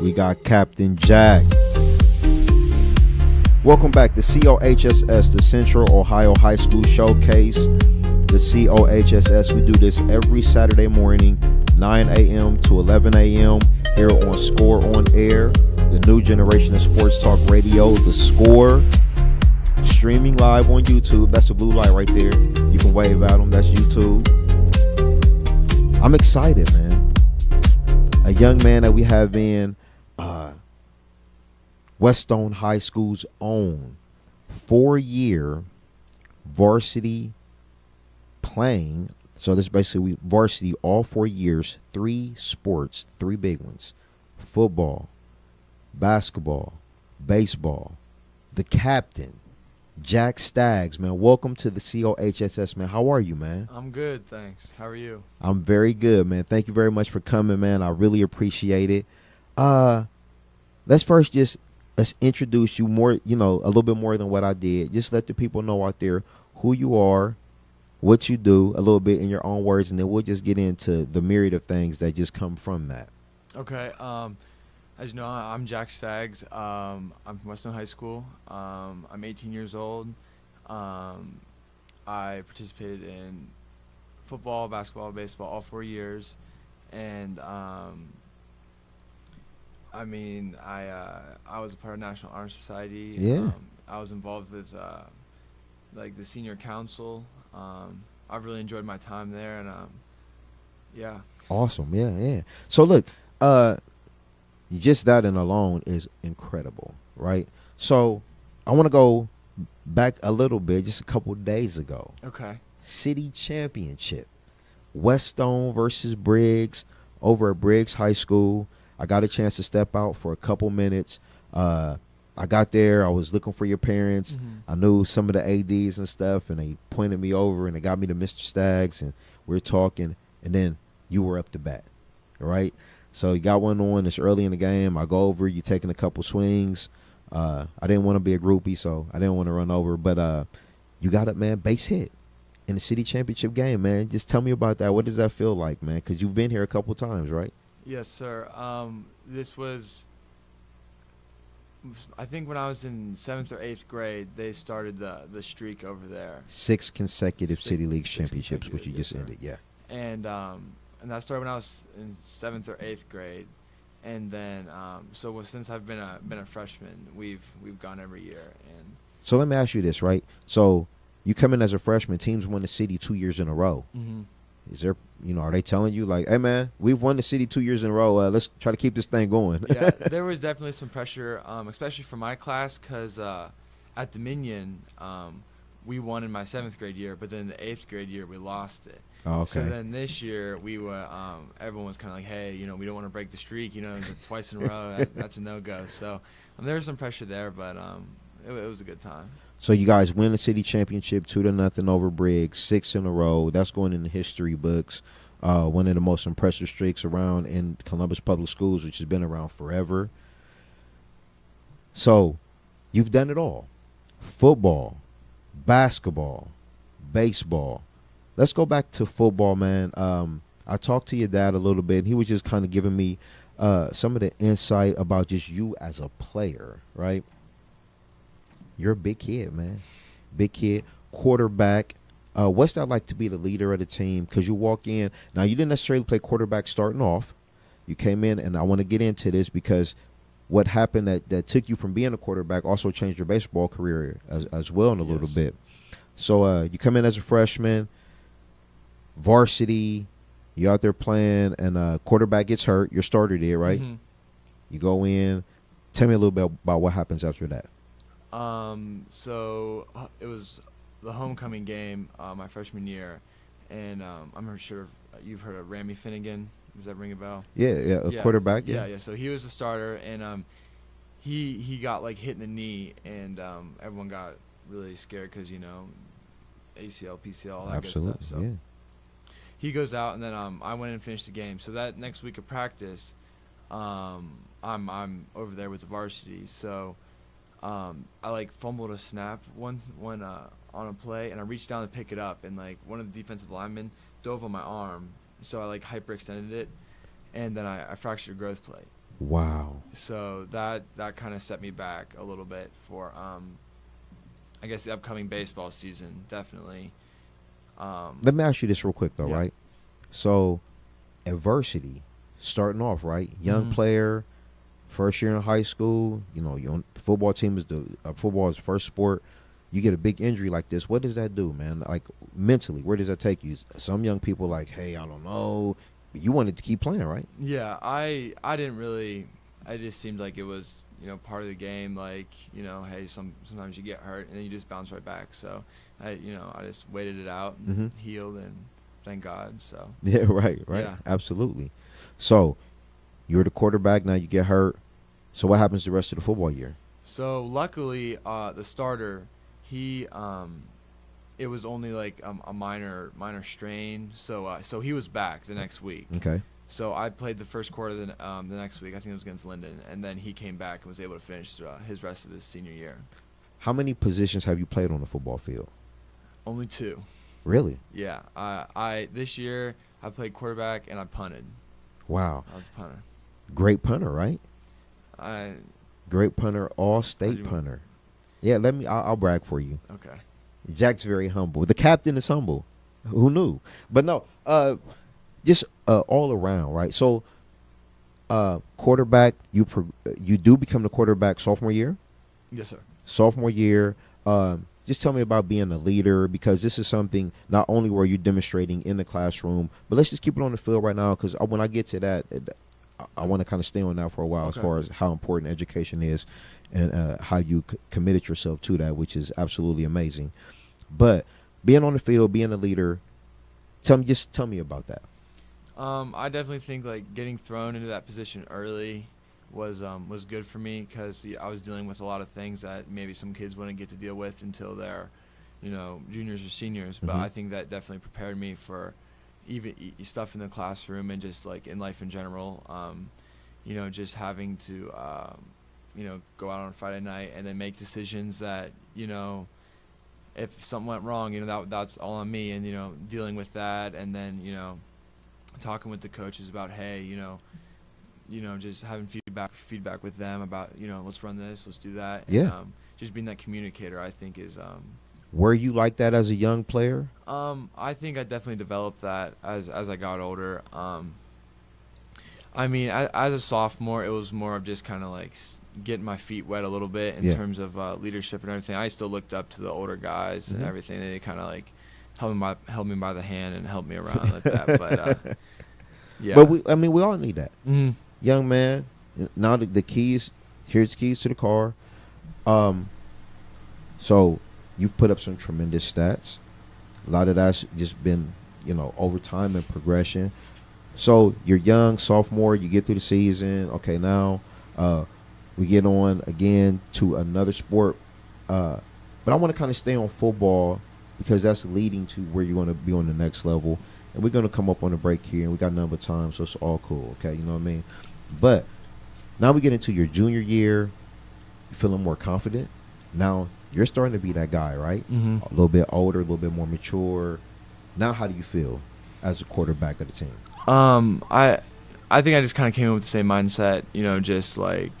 We got Captain Jack. Welcome back to COHSS, the Central Ohio High School Showcase. The COHSS, we do this every Saturday morning, 9 a.m. to 11 a.m. here on Score on Air, the new generation of sports talk radio, The Score. Streaming live on YouTube. That's the blue light right there. You can wave at them. That's YouTube. I'm excited, man. A young man that we have in Whetstone High School's own 4-year varsity playing. So this basically varsity all 4 years, 3 sports, 3 big ones: football, basketball, baseball. The captain, Jack Staggs, man. Welcome to the COHSS, man. How are you, man? I'm good, thanks. How are you? I'm very good, man. Thank you very much for coming, man. I really appreciate it. Let's introduce you more, a little bit more than what I did. Just let the people know out there who you are, what you do, a little bit in your own words, and then we'll just get into the myriad of things that just come from that. Okay. As you know, I'm Jack Staggs. I'm from Western High School. I'm 18 years old. I participated in football, basketball, baseball all 4 years, and I was a part of National Honor Society. Yeah. I was involved with the senior council. I've really enjoyed my time there, and yeah. Awesome. Yeah. So look, just that and alone is incredible, right? So I want to go back a little bit, just a couple days ago. Okay. City championship, Whetstone versus Briggs over at Briggs High School. I got a chance to step out for a couple minutes. I got there. I was looking for your parents. Mm-hmm. I knew some of the ADs and stuff, and they pointed me over, and they got me to Mr. Staggs, and we were talking, and then you were up to bat, right? So you got one on. It's early in the game. I go over. You taking a couple swings. I didn't want to be a groupie, so I didn't want to run over. But you got up, man, base hit in the city championship game, man. Just tell me about that. What does that feel like, man? Because you've been here a couple times, right? Yes, sir. This was, I think, when I was in 7th or 8th grade, they started the streak over there. 6 consecutive City League championships, which you just ended, yeah. And that started when I was in 7th or 8th grade, and then since I've been a freshman, we've gone every year. And so let me ask you this, right? So you come in as a freshman, teams won the city 2 years in a row. Mm-hmm. Is there, are they telling you like, hey man, we've won the city 2 years in a row. Let's try to keep this thing going. Yeah, there was definitely some pressure, especially for my class, because at Dominion, we won in my 7th grade year, but then the 8th grade year we lost it. Oh, okay. So then this year we were, everyone was kind of like, hey, we don't want to break the streak, twice in a row, that's a no-go. So there was some pressure there, but it was a good time. So you guys win the city championship 2-0 over Briggs, 6 in a row. That's going in the history books. One of the most impressive streaks around in Columbus Public Schools, which has been around forever. So you've done it all: football, basketball, baseball. Let's go back to football, man. I talked to your dad a little bit, and he was just kind of giving me some of the insight about just you as a player, right? You're a big kid, man. Big kid, quarterback. What's that like to be the leader of the team? Because you walk in. Now, you didn't necessarily play quarterback starting off. You came in, and I want to get into this because what happened that took you from being a quarterback also changed your baseball career as well in a little bit. So you come in as a freshman, varsity, you're out there playing, and quarterback gets hurt. Your starter did, right? Mm-hmm. You go in. Tell me a little bit about what happens after that. So it was the homecoming game my freshman year, and I'm sure you've heard of Rammy Finnegan. Does that ring a bell? Yeah, quarterback. Yeah. So he was the starter, and he got hit in the knee, and everyone got really scared because ACL, PCL, all that good stuff. So yeah. He goes out, and then I went and finished the game. So that next week of practice, I'm over there with the varsity. So I fumbled a snap one on a play, and I reached down to pick it up, and one of the defensive linemen dove on my arm, so I hyperextended it, and then I fractured a growth plate. Wow. So that kind of set me back a little bit for I guess the upcoming baseball season, definitely. Let me ask you this real quick, though, Yeah. right? So, adversity, starting off, right? Young Mhm. player, first year in high school. You know, your football team is football is the first sport. You get a big injury like this. What does that do, man? Like mentally, where does that take you? Some young people like, hey, I don't know. You wanted to keep playing, right? Yeah, I didn't really. It just seemed like it was part of the game. Like hey, sometimes you get hurt and then you just bounce right back. So I just waited it out and Mm-hmm. healed, and thank God. So Yeah, right, yeah. absolutely. So you're the quarterback now. You get hurt. So what happens the rest of the football year? So luckily, the starter, he it was only like a minor strain. So he was back the next week. Okay. So I played the first quarter the next week. I think it was against Linden, and then he came back and was able to finish his rest of his senior year. How many positions have you played on the football field? Only 2. Really? Yeah. I this year I played quarterback and I punted. Wow. I was a punter. Great punter, right? I Great punter, all What do state you mean? punter. Yeah, I'll brag for you. okay. Jack's very humble. The captain is humble. Who knew? But no, just all around, right? So, quarterback, you do become the quarterback sophomore year. Yes, sir. Sophomore year, just tell me about being a leader, because this is something not only were you demonstrating in the classroom, but let's just keep it on the field right now, because when I get to that, I want to kind of stay on that for a while, Okay. as far as how important education is and how you committed yourself to that, which is absolutely amazing. But being on the field, being a leader, tell me about that. I definitely think like getting thrown into that position early was good for me, because I was dealing with a lot of things that maybe some kids wouldn't get to deal with until they're, juniors or seniors. But Mhm. I think that definitely prepared me for even stuff in the classroom and just like in life in general. Just having to, go out on Friday night and then make decisions that, if something went wrong, that's all on me, and dealing with that, and then talking with the coaches about, hey, just having feedback with them about, let's run this, let's do that. Yeah. And, just being that communicator, I think is. Were you like that as a young player? I think I definitely developed that as I got older. I mean, as a sophomore, it was more of just kind of like getting my feet wet a little bit in Yeah. terms of leadership and everything. I still looked up to the older guys and Mhm. everything. They kind of like held me by the hand and helped me around like that. But yeah. But we all need that. Mhm. Young man, now the keys, here's the keys to the car. So you've put up some tremendous stats. A lot of that's just been, over time and progression. So you're young, sophomore, you get through the season. Okay, now we get on again to another sport. But I want to kind of stay on football, because that's leading to where you're going to be on the next level. And we're going to come up on a break here, and we got number time, so it's all cool, okay? You know what I mean? But now we get into your junior year. You're feeling more confident. Now you're starting to be that guy, right? Mhm. A little bit older, a little bit more mature. Now how do you feel as a quarterback of the team? I think I just kind of came in with the same mindset, just like,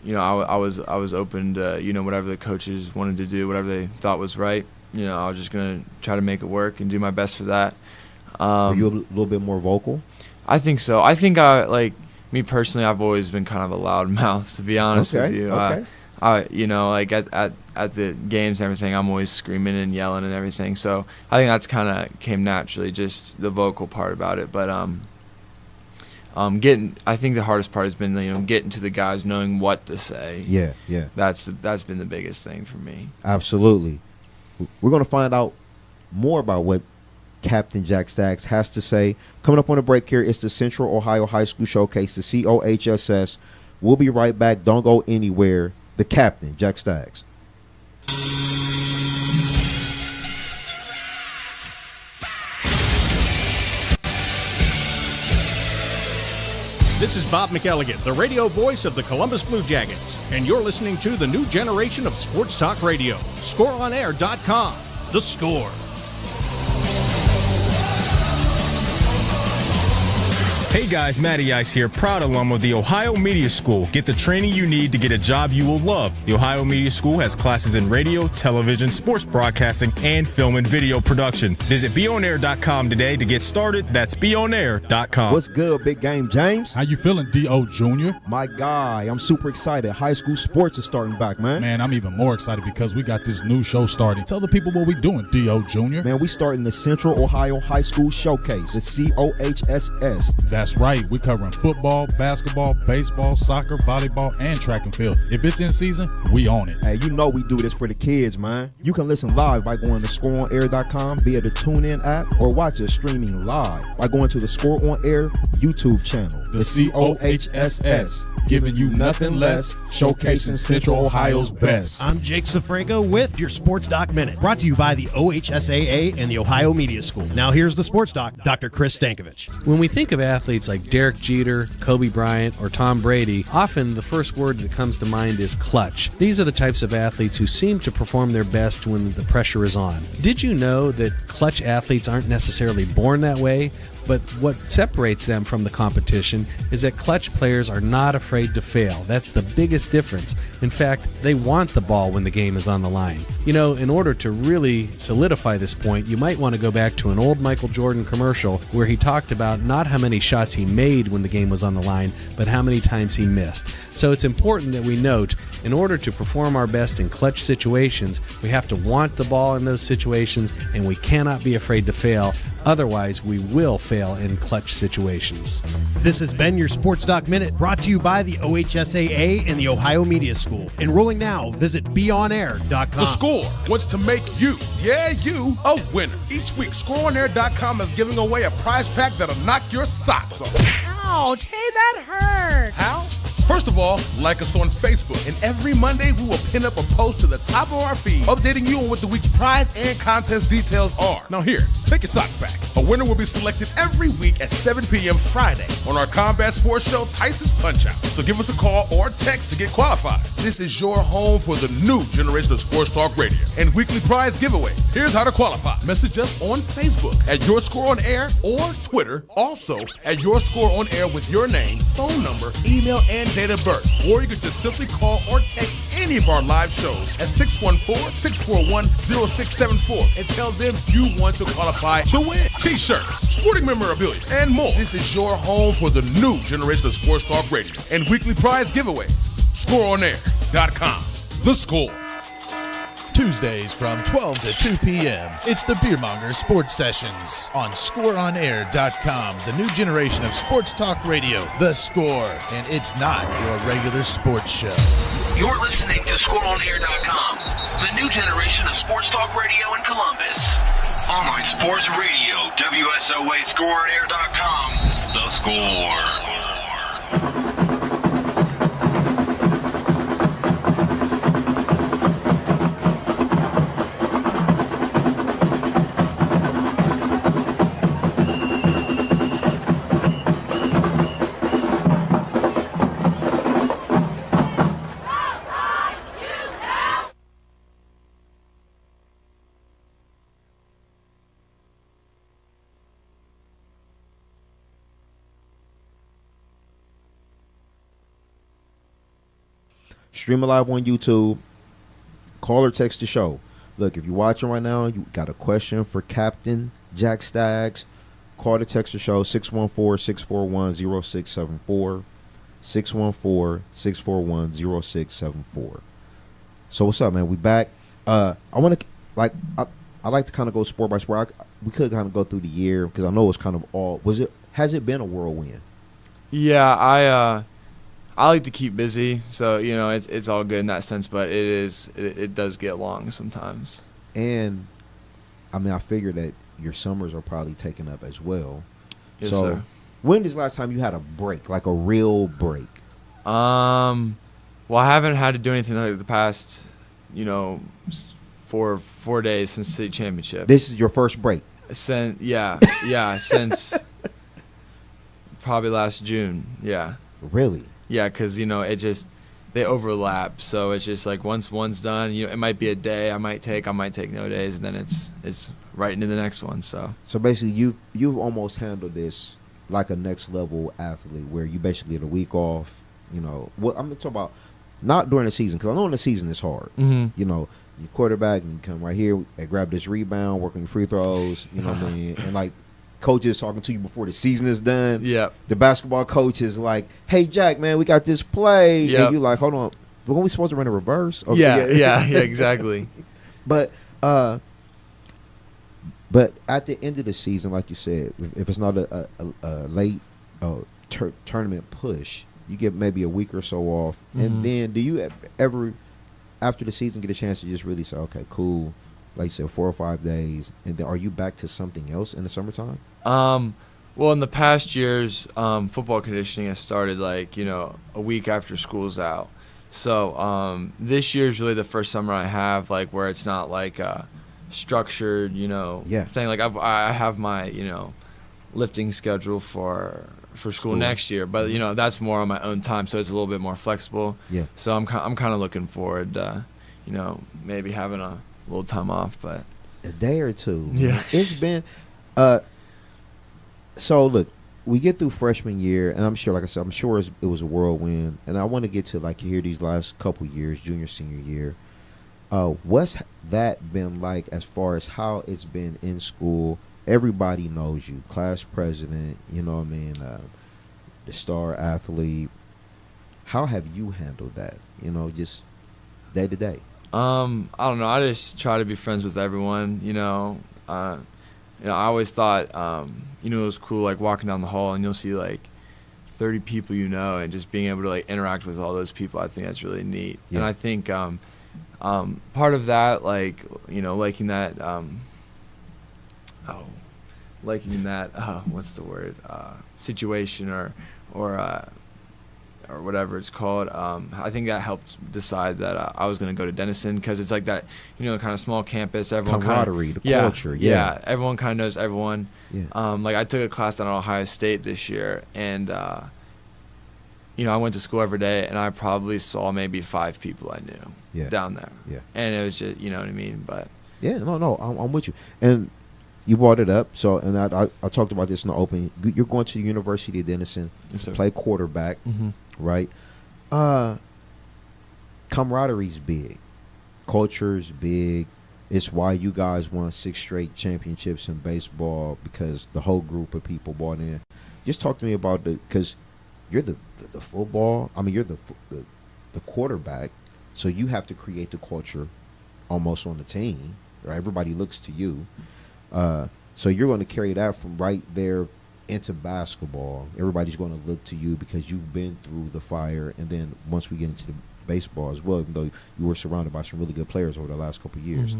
I was open to, whatever the coaches wanted to do, whatever they thought was right. I was just gonna try to make it work and do my best for that. Were you a little bit more vocal? I think so. I think me personally, I've always been kind of a loud mouth, to be honest with you. Okay. Like at the games and everything, I'm always screaming and yelling and everything. So I think that's kind of came naturally, just the vocal part about it. But I think the hardest part has been getting to the guys, knowing what to say. Yeah. That's been the biggest thing for me. Absolutely. We're going to find out more about what Captain Jack Staggs has to say. Coming up on the break here, it's the Central Ohio High School Showcase, the COHSS. We'll be right back. Don't go anywhere. The Captain, Jack Staggs. This is Bob McElligott, the radio voice of the Columbus Blue Jackets, and you're listening to the new generation of sports talk radio, ScoreOnAir.com. The Score. Hey guys, Matty Ice here, proud alum of the Ohio Media School. Get the training you need to get a job you will love. The Ohio Media School has classes in radio, television, sports broadcasting, and film and video production. Visit beonair.com today to get started. That's beonair.com. What's good, Big Game James? How you feeling, D.O. Jr.? My guy, I'm super excited. High school sports is starting back, man. Man, I'm even more excited because we got this new show starting. Tell the people what we doing, D.O. Jr. Man, we starting the Central Ohio High School Showcase, the COHSS. That's right. We're covering football, basketball, baseball, soccer, volleyball, and track and field. If it's in season, we own it. Hey, you know we do this for the kids, man. You can listen live by going to scoreonair.com via the TuneIn app or watch us streaming live by going to the Score On Air YouTube channel. The COHSS, giving you nothing less, showcasing Central Ohio's best. I'm Jake Safranco with your Sports Doc Minute, brought to you by the OHSAA and the Ohio Media School. Now here's the Sports Doc, Dr. Chris Stankovich. When we think of athletes like Derek Jeter, Kobe Bryant, or Tom Brady, often the first word that comes to mind is clutch. These are the types of athletes who seem to perform their best when the pressure is on. Did you know that clutch athletes aren't necessarily born that way? But what separates them from the competition is that clutch players are not afraid to fail. That's the biggest difference. In fact, they want the ball when the game is on the line. You know, in order to really solidify this point, you might want to go back to an old Michael Jordan commercial where he talked about not how many shots he made when the game was on the line, but how many times he missed. So it's important that we note, in order to perform our best in clutch situations, we have to want the ball in those situations, and we cannot be afraid to fail. Otherwise, we will fail in clutch situations. This has been your Sports Doc Minute, brought to you by the OHSAA and the Ohio Media School. Enrolling now, visit beonair.com. The Score wants to make you, you, a winner. Each week, scoreonair.com is giving away a prize pack that'll knock your socks off. Ouch, hey, that hurt. How? First of all, like us on Facebook, and every Monday we will pin up a post to the top of our feed updating you on what the week's prize and contest details are. Now here, take your socks back. A winner will be selected every week at 7 p.m. Friday on our combat sports show, Tyson's Punch-Out. So give us a call or text to get qualified. This is your home for the new generation of sports talk radio and weekly prize giveaways. Here's how to qualify. Message us on Facebook at Your Score On Air or Twitter, also at Your Score On Air with your name, phone number, email, and date of birth. Or you can just simply call or text any of our live shows at 614-641-0674 and tell them you want to qualify to win t-shirts, sporting memorabilia, and more. This is your home for the new generation of sports talk radio and weekly prize giveaways. ScoreOnAir.com. The Score. Tuesdays from 12 to 2 p.m. It's the Beermonger Sports Sessions on ScoreOnAir.com, the new generation of sports talk radio, The Score. And it's not your regular sports show. You're listening to ScoreOnAir.com, the new generation of sports talk radio in Columbus. Online sports radio, WSOA ScoreOnAir.com, The Score. Stream it live on YouTube. Call or text the show. Look, if you're watching right now, you got a question for Captain Jack Staggs, call or text the show, 614-641-0674. 614-641-0674. So what's up, man? We back. I want to, I like to kind of go sport by sport. We could kind of go through the year because I know it's kind of all. Has it been a whirlwind? Yeah, I like to keep busy, so you know it's all good in that sense. But it does get long sometimes. And I mean, I figure that your summers are probably taken up as well. Yes, so, sir. When is the last time you had a break, like a real break? Well, I haven't had to do anything like the past, 4 days since state championship. This is your first break. Since since probably last June. Yeah. Really? Yeah, because they overlap, so it's just like once one's done, it might be a day I might take no days, and then it's right into the next one. So basically, you've almost handled this like a next level athlete where you basically get a week off? You know, what I'm talking about, not during the season, because I know in the season it's hard. Mm-hmm. You know, you quarterback and you come right here and grab this rebound, working your free throws. You know what I mean? And like coaches talking to you before the season is done. Yep. The basketball coach is like, "Hey Jack, man, we got this play," Yep. and you like, "Hold on, weren't we supposed to run a reverse?" Okay, Yeah, exactly. But at the end of the season, like you said, if it's not a late tournament push, you get maybe a week or so off. Mm-hmm. And then do you ever, after the season, get a chance to just really say, okay, cool, like you said, 4 or 5 days, and then are you back to something else in the summertime? Well, in the past years, football conditioning has started like, a week after school's out. So this year is really the first summer I have like where it's not like structured, thing. Like I have my, lifting schedule for school next year, but that's more on my own time, so it's a little bit more flexible. Yeah. So I'm kind of looking forward to, maybe having a little time off, but a day or two. Yeah. It's been so look, we get through freshman year, and I'm sure, like I said, it was a whirlwind, and I want to get to like here these last couple years, junior, senior year. What's that been like as far as how it's been in school? Everybody knows you, class president, you know what I mean, the star athlete. How have you handled that, just day to day? I don't know. I just try to be friends with everyone, I always thought, it was cool, like, walking down the hall and you'll see, like, 30 people and just being able to, like, interact with all those people. I think that's really neat. Yeah. And I think part of that, like, liking that, what's the word, situation or whatever it's called. I think that helped decide that I was going to go to Denison, because it's like that, kind of small campus. Everyone camaraderie, the culture. Yeah, everyone kind of knows everyone. Yeah. Like I took a class down at Ohio State this year, and I went to school every day, and I probably saw maybe 5 people I knew down there. Yeah. And it was just, you know what I mean? But yeah, no, I'm with you. And you brought it up, so, and I talked about this in the open. You're going to the University of Denison to play quarterback. Mm-hmm. Right? Camaraderie's big. Culture's big. It's why you guys won 6 straight championships in baseball, because the whole group of people bought in. Just talk to me about because you're the football. I mean, you're the quarterback, so you have to create the culture almost on the team. Right? Everybody looks to you. So you're going to carry that from right there into basketball. Everybody's going to look to you because you've been through the fire. And then once we get into the baseball as well, even though you were surrounded by some really good players over the last couple of years,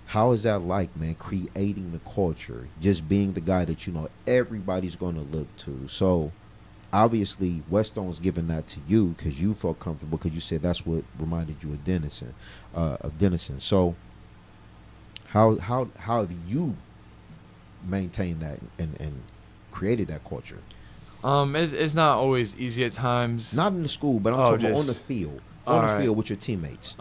how is that like, man, creating the culture, just being the guy that everybody's going to look to? So obviously Whetstone's giving that to you because you felt comfortable, because you said that's what reminded you of Denison. So how have you maintained that and created that culture? It's not always easy at times. Not in the school, but I'm talking about on the field. Field with your teammates.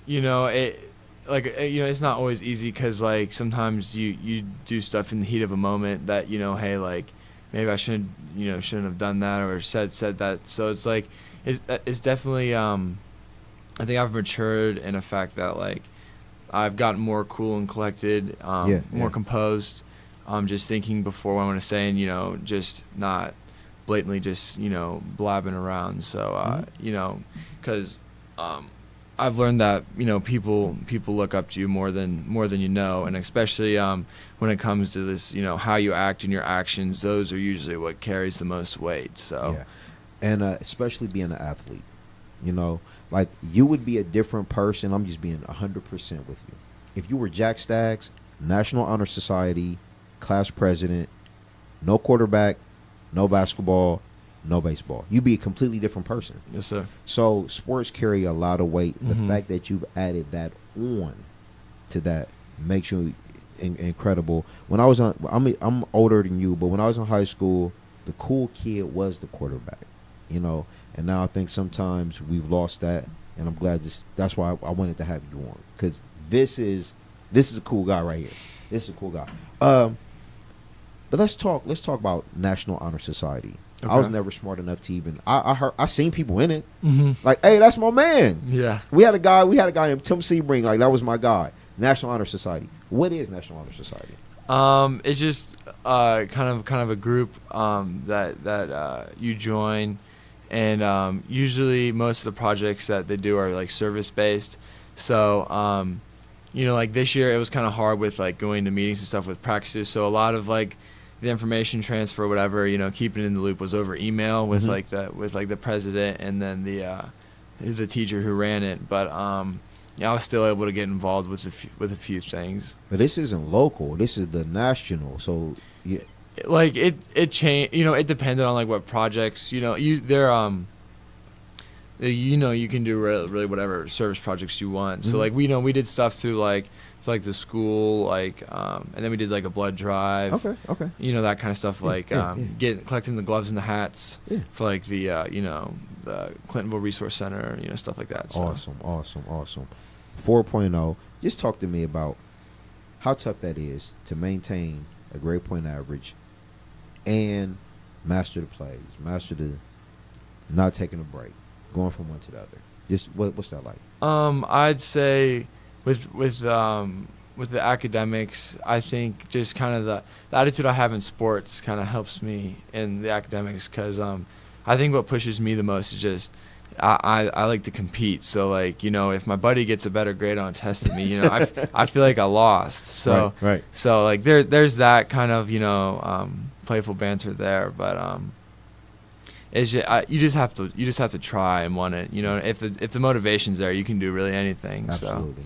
It's not always easy, because like sometimes you do stuff in the heat of a moment that hey, like maybe I shouldn't have done that or said that. So it's like it's definitely I think I've matured in the fact that like I've gotten more cool and collected, more composed. Just thinking before what I want to say, and just not blatantly just blabbing around. So because I've learned that people look up to you more than you know, and especially when it comes to this, how you act and your actions, those are usually what carries the most weight. So and especially being an athlete, like you would be a different person. I'm just being 100% with you. If you were Jack Staggs, National Honor Society, class president, no quarterback, no basketball, no baseball, you'd be a completely different person. Yes, sir. So sports carry a lot of weight. The fact that you've added that on to that makes you incredible. When I was I'm older than you, but when I was in high school, the cool kid was the quarterback, and now I think sometimes we've lost that, and I'm glad that's why I wanted to have you on, because this is a cool guy right here. This is a cool guy. But let's talk about National Honor Society. I was never smart enough to even. I seen people in it. Like, hey, that's my man. Yeah. We had a guy named Tim Sebring. Like, that was my guy. National Honor Society. What is National Honor Society? It's just kind of a group that you join, and usually most of the projects that they do are like service based. So like this year it was kind of hard with like going to meetings and stuff with practices. So a lot of like the information transfer, whatever, keeping it in the loop was over email with the president and then the teacher who ran it. But I was still able to get involved with a few things. But this isn't local. This is the national. So yeah. Like it changed. It depended on like what projects. You can do really whatever service projects you want. So like we did stuff through like the school, and then we did like a blood drive. Okay. That kind of stuff, like collecting the gloves and the hats for like the the Clintonville Resource Center, stuff like that. So. Awesome. 4.0. Just talk to me about how tough that is to maintain a grade point average and master the plays, master the not taking a break, going from one to the other. Just what's that like? I'd say with the academics, I think just kind of the attitude I have in sports kind of helps me in the academics, because I think what pushes me the most is just I like to compete. So like if my buddy gets a better grade on a test than me, I feel like I lost. So right. So like there's that kind of playful banter there, but it's just, you just have to try and want it. If the motivation's there, you can do really anything. Absolutely.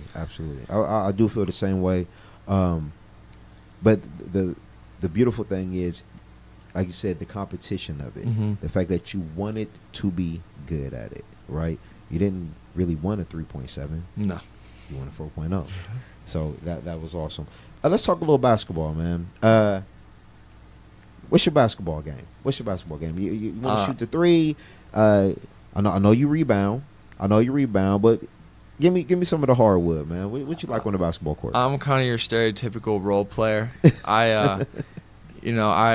I do feel the same way. But the beautiful thing is, like you said, the competition of it, the fact that you wanted to be good at it, right? You didn't really want a 3.7. No, you wanted 4.0. So that was awesome. Let's talk a little basketball, man. What's your basketball game? You want to shoot the three? I know you rebound. But give me some of the hardwood, man. What you like on the basketball court? I'm kind of your stereotypical role player. I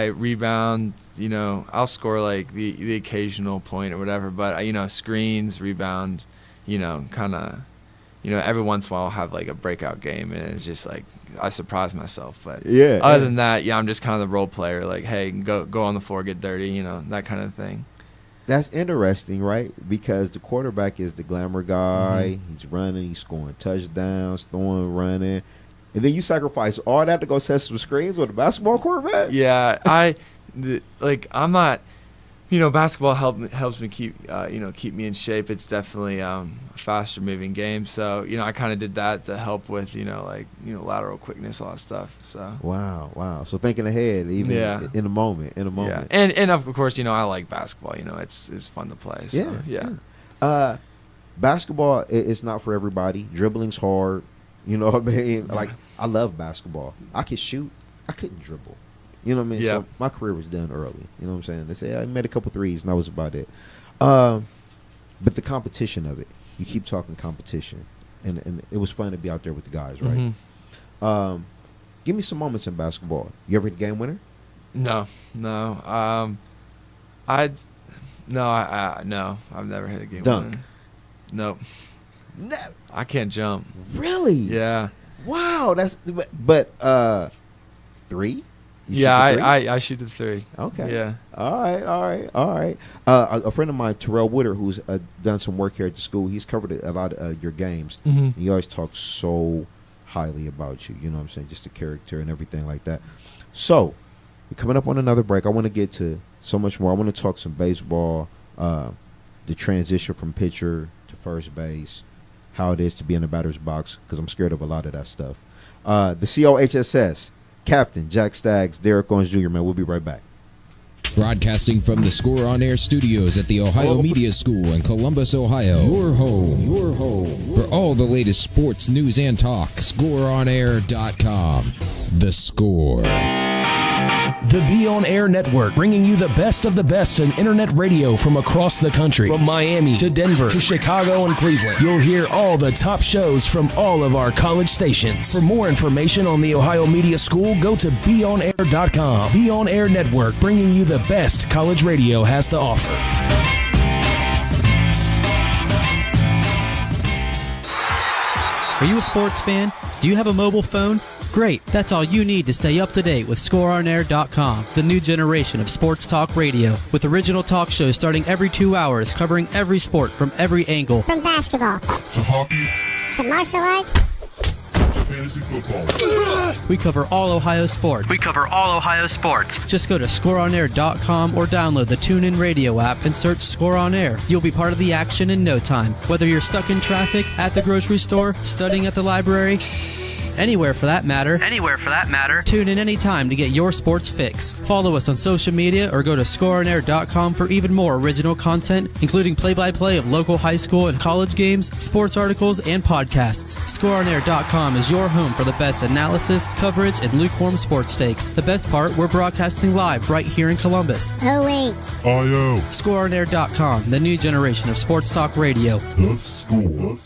rebound. I'll score like the occasional point or whatever. But screens, rebound. Kind of. Every once in a while I'll have like a breakout game, and it's just like I surprise myself. But other than that, I'm just kind of the role player. Like, hey, go on the floor, get dirty, that kind of thing. That's interesting, right? Because the quarterback is the glamour guy. He's running, he's scoring touchdowns, throwing, running, and then you sacrifice all that to go set some screens with a basketball quarterback. Yeah, I'm not. Basketball helps me keep me in shape. It's definitely a faster moving game. So, I kind of did that to help with, lateral quickness, all that stuff. So. Wow. So thinking ahead, even in the moment. Yeah. And of course, I like basketball. It's fun to play. So, yeah. Basketball is not for everybody. Dribbling's hard. You know what I mean? Like, I love basketball. I could shoot. I couldn't dribble. You know what I mean? Yeah. So my career was done early. You know what I'm saying? They say I made a couple threes, and that was about it. But the competition of it, you keep talking competition, and it was fun to be out there with the guys, right? Give me some moments in basketball. You ever hit a game winner? No. I've never hit a game Dunk. winner. Nope. No. I can't jump. Really? Yeah. Wow. But three? I shoot the three. Okay. Yeah. All right. A friend of mine, Terrell Woodard, who's done some work here at the school, he's covered a lot of your games. He always talks so highly about you. You know what I'm saying? Just the character and everything like that. So, we're coming up on another break. I want to get to so much more. I want to talk some baseball, the transition from pitcher to first base, how it is to be in the batter's box, because I'm scared of a lot of that stuff. The COHSS. Captain Jack Staggs, Derek Owens Jr., man. We'll be right back. Broadcasting from the Score On Air studios at the Ohio Media School in Columbus, Ohio. Your home for all the latest sports news and talk. ScoreOnAir.com. The Score. The Be On Air Network, bringing you the best of the best in internet radio from across the country. From Miami to Denver to Chicago and Cleveland, you'll hear all the top shows from all of our college stations. For more information on the Ohio Media School, go to beonair.com. Be On Air Network, bringing you the best college radio has to offer. Are you a sports fan? Do you have a mobile phone? Great, that's all you need to stay up to date with ScoreOnAir.com, the new generation of sports talk radio, with original talk shows starting every 2 hours, covering every sport from every angle. From basketball to hockey to martial arts. Fantasy football. We cover all Ohio sports. Just go to ScoreOnAir.com or download the TuneIn Radio app and search Score On Air. You'll be part of the action in no time. Whether you're stuck in traffic, at the grocery store, studying at the library, anywhere for that matter. Tune in anytime to get your sports fix. Follow us on social media or go to ScoreOnAir.com for even more original content, including play-by-play of local high school and college games, sports articles, and podcasts. ScoreOnAir.com is your home for the best analysis, coverage, and lukewarm sports takes. The best part, we're broadcasting live right here in Columbus. OH. ScoreOnAir.com, the new generation of sports talk radio. The Score.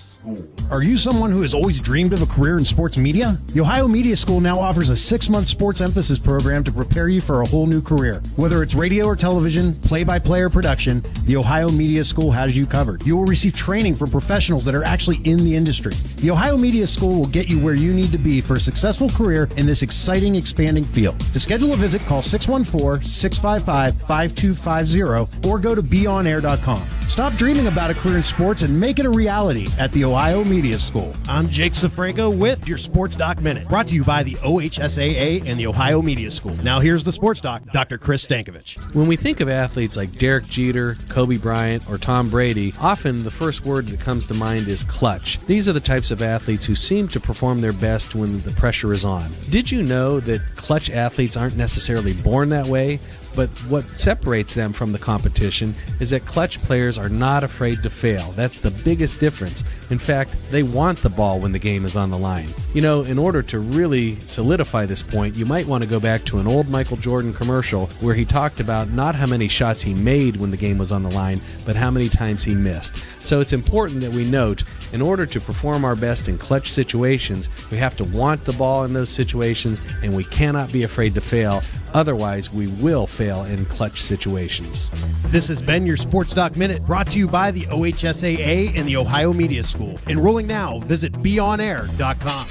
Are you someone who has always dreamed of a career in sports media? The Ohio Media School now offers a 6-month sports emphasis program to prepare you for a whole new career. Whether it's radio or television, play-by-play or production, the Ohio Media School has you covered. You will receive training from professionals that are actually in the industry. The Ohio Media School will get you where you need to be for a successful career in this exciting, expanding field. To schedule a visit, call 614-655-5250 or go to beonair.com. Stop dreaming about a career in sports and make it a reality at the Ohio Media School. I'm Jake Safranco with your Sports Doc Minute, brought to you by the OHSAA and the Ohio Media School. Now here's the Sports Doc, Dr. Chris Stankovich. When we think of athletes like Derek Jeter, Kobe Bryant, or Tom Brady, often the first word that comes to mind is clutch. These are the types of athletes who seem to perform their best when the pressure is on. Did you know that clutch athletes aren't necessarily born that way? But what separates them from the competition is that clutch players are not afraid to fail. That's the biggest difference. In fact, they want the ball when the game is on the line. You know, in order to really solidify this point, you might want to go back to an old Michael Jordan commercial where he talked about not how many shots he made when the game was on the line, but how many times he missed. So it's important that we note, in order to perform our best in clutch situations, we have to want the ball in those situations, and we cannot be afraid to fail. Otherwise, we will fail in clutch situations. This has been your Sports Doc Minute, brought to you by the OHSAA and the Ohio Media School. Enrolling now, visit beonair.com.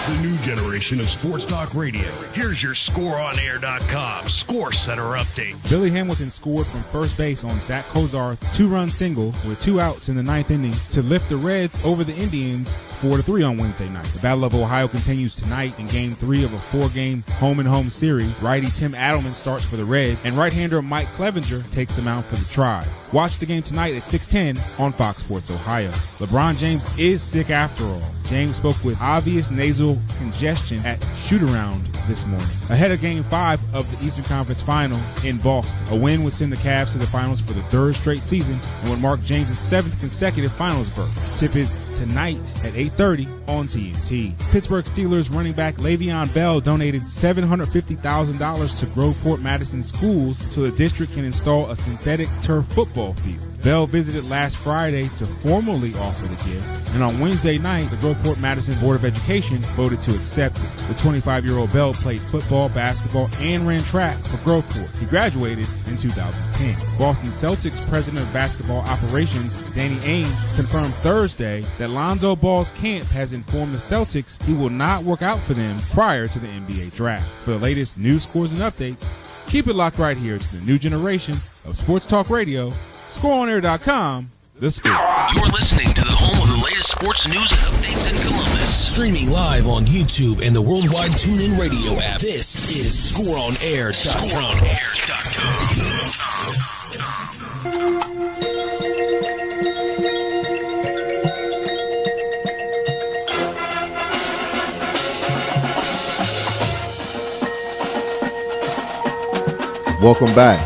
The new generation of sports talk radio. Here's your ScoreOnAir.com Score Center update. Billy Hamilton scored from first base on Zach Kozar's 2-run single with 2 outs in the 9th inning to lift the Reds over the Indians 4-3 on Wednesday night. The Battle of Ohio continues tonight in Game 3 of a 4-game home-and-home series. Righty Tim Adelman starts for the Reds, and right-hander Mike Clevenger takes the mound for the Tribe. Watch the game tonight at 6:10 on Fox Sports Ohio. LeBron James is sick after all. James spoke with obvious nasal congestion at shoot-around this morning, ahead of Game 5 of the Eastern Conference Final in Boston. A win would send the Cavs to the finals for the 3rd straight season and would mark James' 7th consecutive finals berth. Tip is tonight at 8:30 on TNT. Pittsburgh Steelers running back Le'Veon Bell donated $750,000 to Groveport Madison schools so the district can install a synthetic turf football field. Bell visited last Friday to formally offer the gift, and on Wednesday night, the Groveport Madison Board of Education voted to accept it. The 25-year-old Bell played football, basketball, and ran track for Groveport. He graduated in 2010. Boston Celtics president of basketball operations, Danny Ainge, confirmed Thursday that Lonzo Ball's camp has informed the Celtics he will not work out for them prior to the NBA draft. For the latest news, scores, and updates, keep it locked right here to the new generation of sports talk radio, ScoreOnAir.com, The Score. You're listening to the home of the latest sports news and updates in Columbus. Streaming live on YouTube and the worldwide TuneIn Radio app. This is ScoreOnAir.com. Welcome back.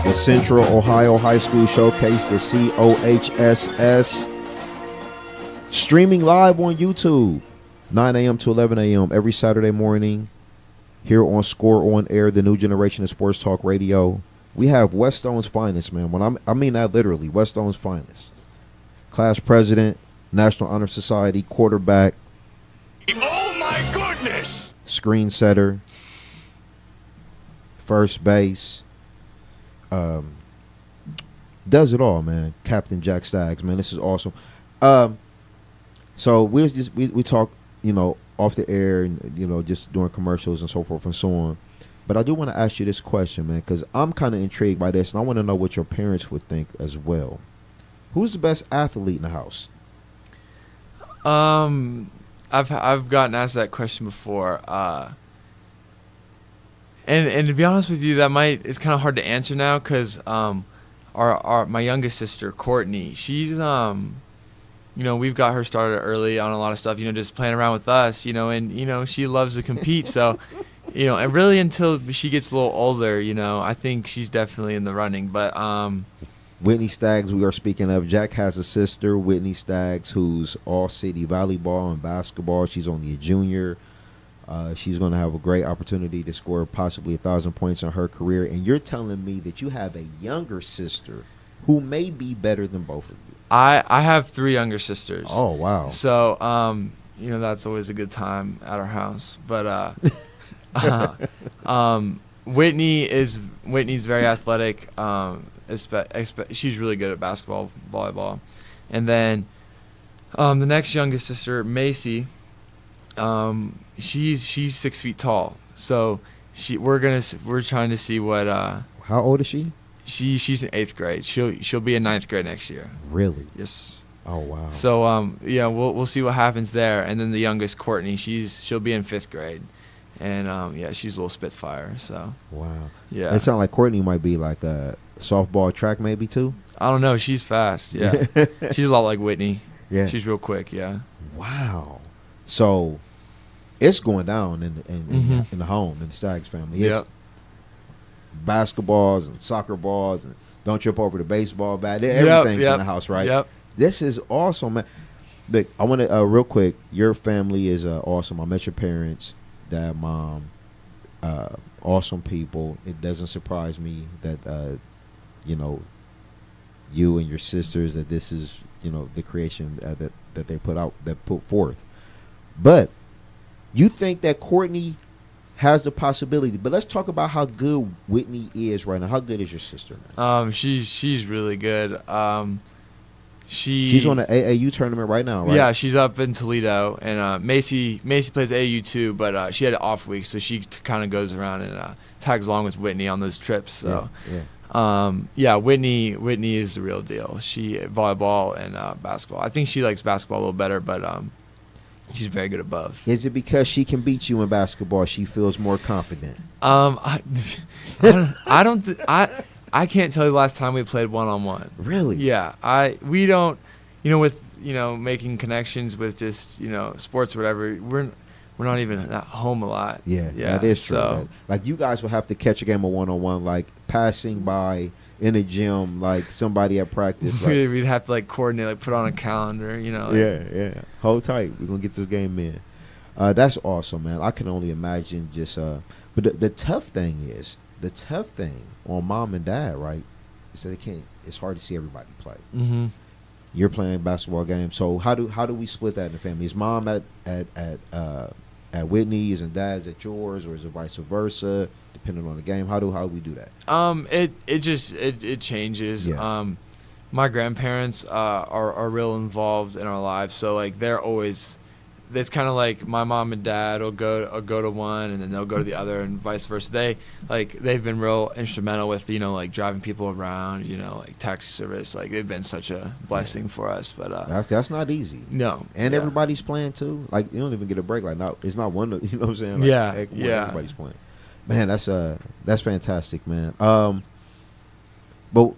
The Central Ohio High School Showcase, the COHSS Streaming live on YouTube, 9 a.m. to 11 a.m. every Saturday morning here on Score on Air, the new generation of sports talk radio. We have Whetstone's finest, man. I mean that literally, Whetstone's finest. Class president, National Honor Society, quarterback. Oh my goodness! Screen setter, first base. Does it all, man. Captain Jack Staggs, man. This is awesome. So we talk, off the air and, just doing commercials and so forth and so on. But I do want to ask you this question, man, because I'm kind of intrigued by this, and I want to know what your parents would think as well. Who's the best athlete in the house? I've gotten asked that question before, and to be honest with you, it's kind of hard to answer now because my youngest sister Courtney, she's we've got her started early on a lot of stuff, just playing around with us, and she loves to compete, so. And really until she gets a little older, I think she's definitely in the running. But Whitney Staggs, we are speaking of. Jack has a sister, Whitney Staggs, who's all-city volleyball and basketball. She's only a junior. She's going to have a great opportunity to score possibly 1,000 points in her career. And you're telling me that you have a younger sister who may be better than both of you. I have 3 younger sisters. Oh, wow. So, that's always a good time at our house. But Whitney's very athletic. She's really good at basketball, volleyball, and then the next youngest sister, Macy, she's 6 feet tall. So we're trying to see what. How old is she? She's in 8th grade. She'll be in 9th grade next year. Really? Yes. Oh wow. So we'll see what happens there, and then the youngest Courtney, she'll be in 5th grade. And she's a little spitfire. So wow, yeah. It sounds like Courtney might be like a softball track maybe too. I don't know. She's fast. Yeah, she's a lot like Whitney. Yeah, she's real quick. Yeah. Wow. So it's going down in the home in the Staggs family. It's basketballs and soccer balls and don't trip over the baseball bat. Everything's in the house, right? Yep. This is awesome, man. Look, I want to real quick. Your family is awesome. I met your parents. Dad, mom, awesome people. It doesn't surprise me that you and your sisters, that this is the creation that they put forth. But you think that Courtney has the possibility? But let's talk about how good Whitney is right now. How good is your sister now? She's really good. She's on the AAU tournament right now, right? Yeah, she's up in Toledo, and Macy plays AAU too, but she had an off week, so she kind of goes around and tags along with Whitney on those trips. So, Whitney is the real deal. She volleyball and basketball. I think she likes basketball a little better, but she's very good at both. Is it because she can beat you in basketball? She feels more confident. I can't tell you the last time we played one-on-one. Really? Yeah. We don't, with, making connections with just, sports or whatever, we're not even at home a lot. Yeah, that is true. So, like, you guys will have to catch a game of one-on-one, like, passing by in a gym, like, somebody at practice. Like, we'd have to, like, coordinate, like, put on a calendar, Yeah. Hold tight. We're going to get this game in. That's awesome, man. I can only imagine just, but the tough thing on mom and dad, right, is that it's hard to see everybody play. Mm-hmm. You're playing basketball games, so how do we split that in the family? Is mom at Whitney's and dad's at yours, or is it vice versa, depending on the game? How do we do that? It changes. Yeah. My grandparents are real involved in our lives, so like they're always. It's kind of like my mom and dad will go to one and then they'll go to the other and vice versa. They've been real instrumental with like driving people around, like taxi service. Like they've been such a blessing for us. But that's not easy. No, and everybody's playing too. Like you don't even get a break. Like no, it's not one. You know what I'm saying? Like, everybody's playing. Man, that's fantastic, man. But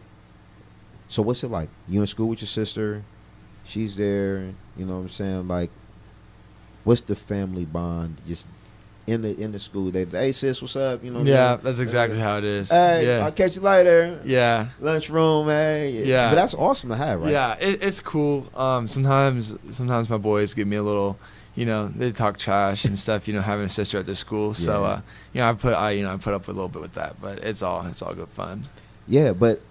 so what's it like? You in school with your sister? She's there. You know what I'm saying? Like. What's the family bond just in the school. Hey sis, what's up? You know. Yeah, that's exactly how it is. Hey, yeah. I'll catch you later. Yeah. Lunchroom, hey. Yeah. But that's awesome to have, right? Yeah, it's cool. Sometimes my boys give me a little, they talk trash and stuff. Having a sister at their school, so I put up a little bit with that, but it's all good fun. Yeah, but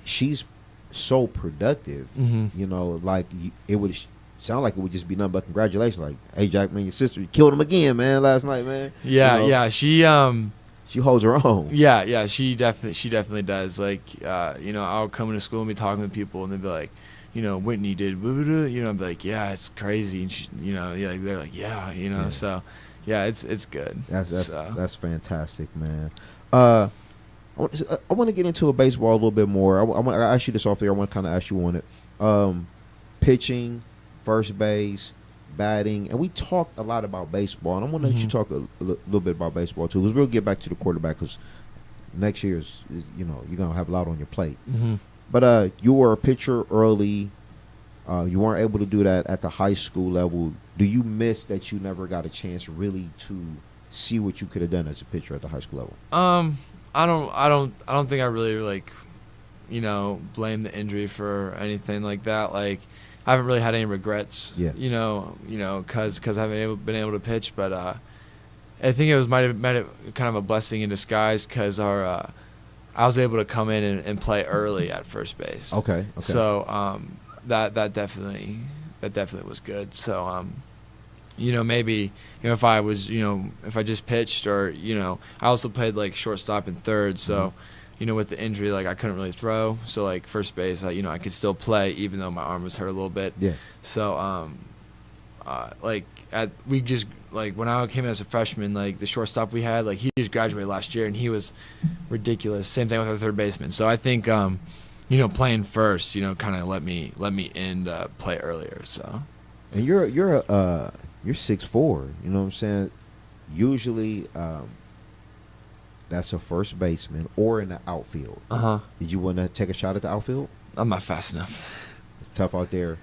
she's so productive. Like it would sound like it would just be nothing but congratulations. Like, hey Jack, man, your sister, you killed him again, man, last night, man. Yeah, she holds her own. Yeah, she definitely does. Like, I'll come into school and be talking to people, and they'll be like, Whitney did, I'd be like, yeah, it's crazy, and she, they're like, yeah, so yeah, it's good. That's fantastic, man. I want to get into baseball a little bit more. I ask you this off there. I want to kind of ask you on it. Pitching, first base, batting, and we talked a lot about baseball, and I want to let you talk a little bit about baseball too, because we'll get back to the quarterback, because next year is you're gonna have a lot on your plate. But you were a pitcher early. You weren't able to do that at the high school level. Do you miss that you never got a chance really to see what you could have done as a pitcher at the high school level? I don't think I really blame the injury for anything like that. Like, I haven't really had any regrets. Yeah. Because I haven't been able to pitch, but I think it might have kind of a blessing in disguise, because I was able to come in and play early at first base. Okay. So that definitely was good. So maybe if I was if I just pitched, or I also played like shortstop and third, so with the injury, like, I couldn't really throw, so like first base, I could still play even though my arm was hurt a little bit. Yeah. So when I came in as a freshman, like, the shortstop we had, like, he just graduated last year, and he was ridiculous. Same thing with our third baseman. So I think playing first, kind of let me in to play earlier. So. And you're 6'4", you know what I'm saying? Usually that's a first baseman or in the outfield. Did you want to take a shot at the outfield? I'm not fast enough. It's tough out there.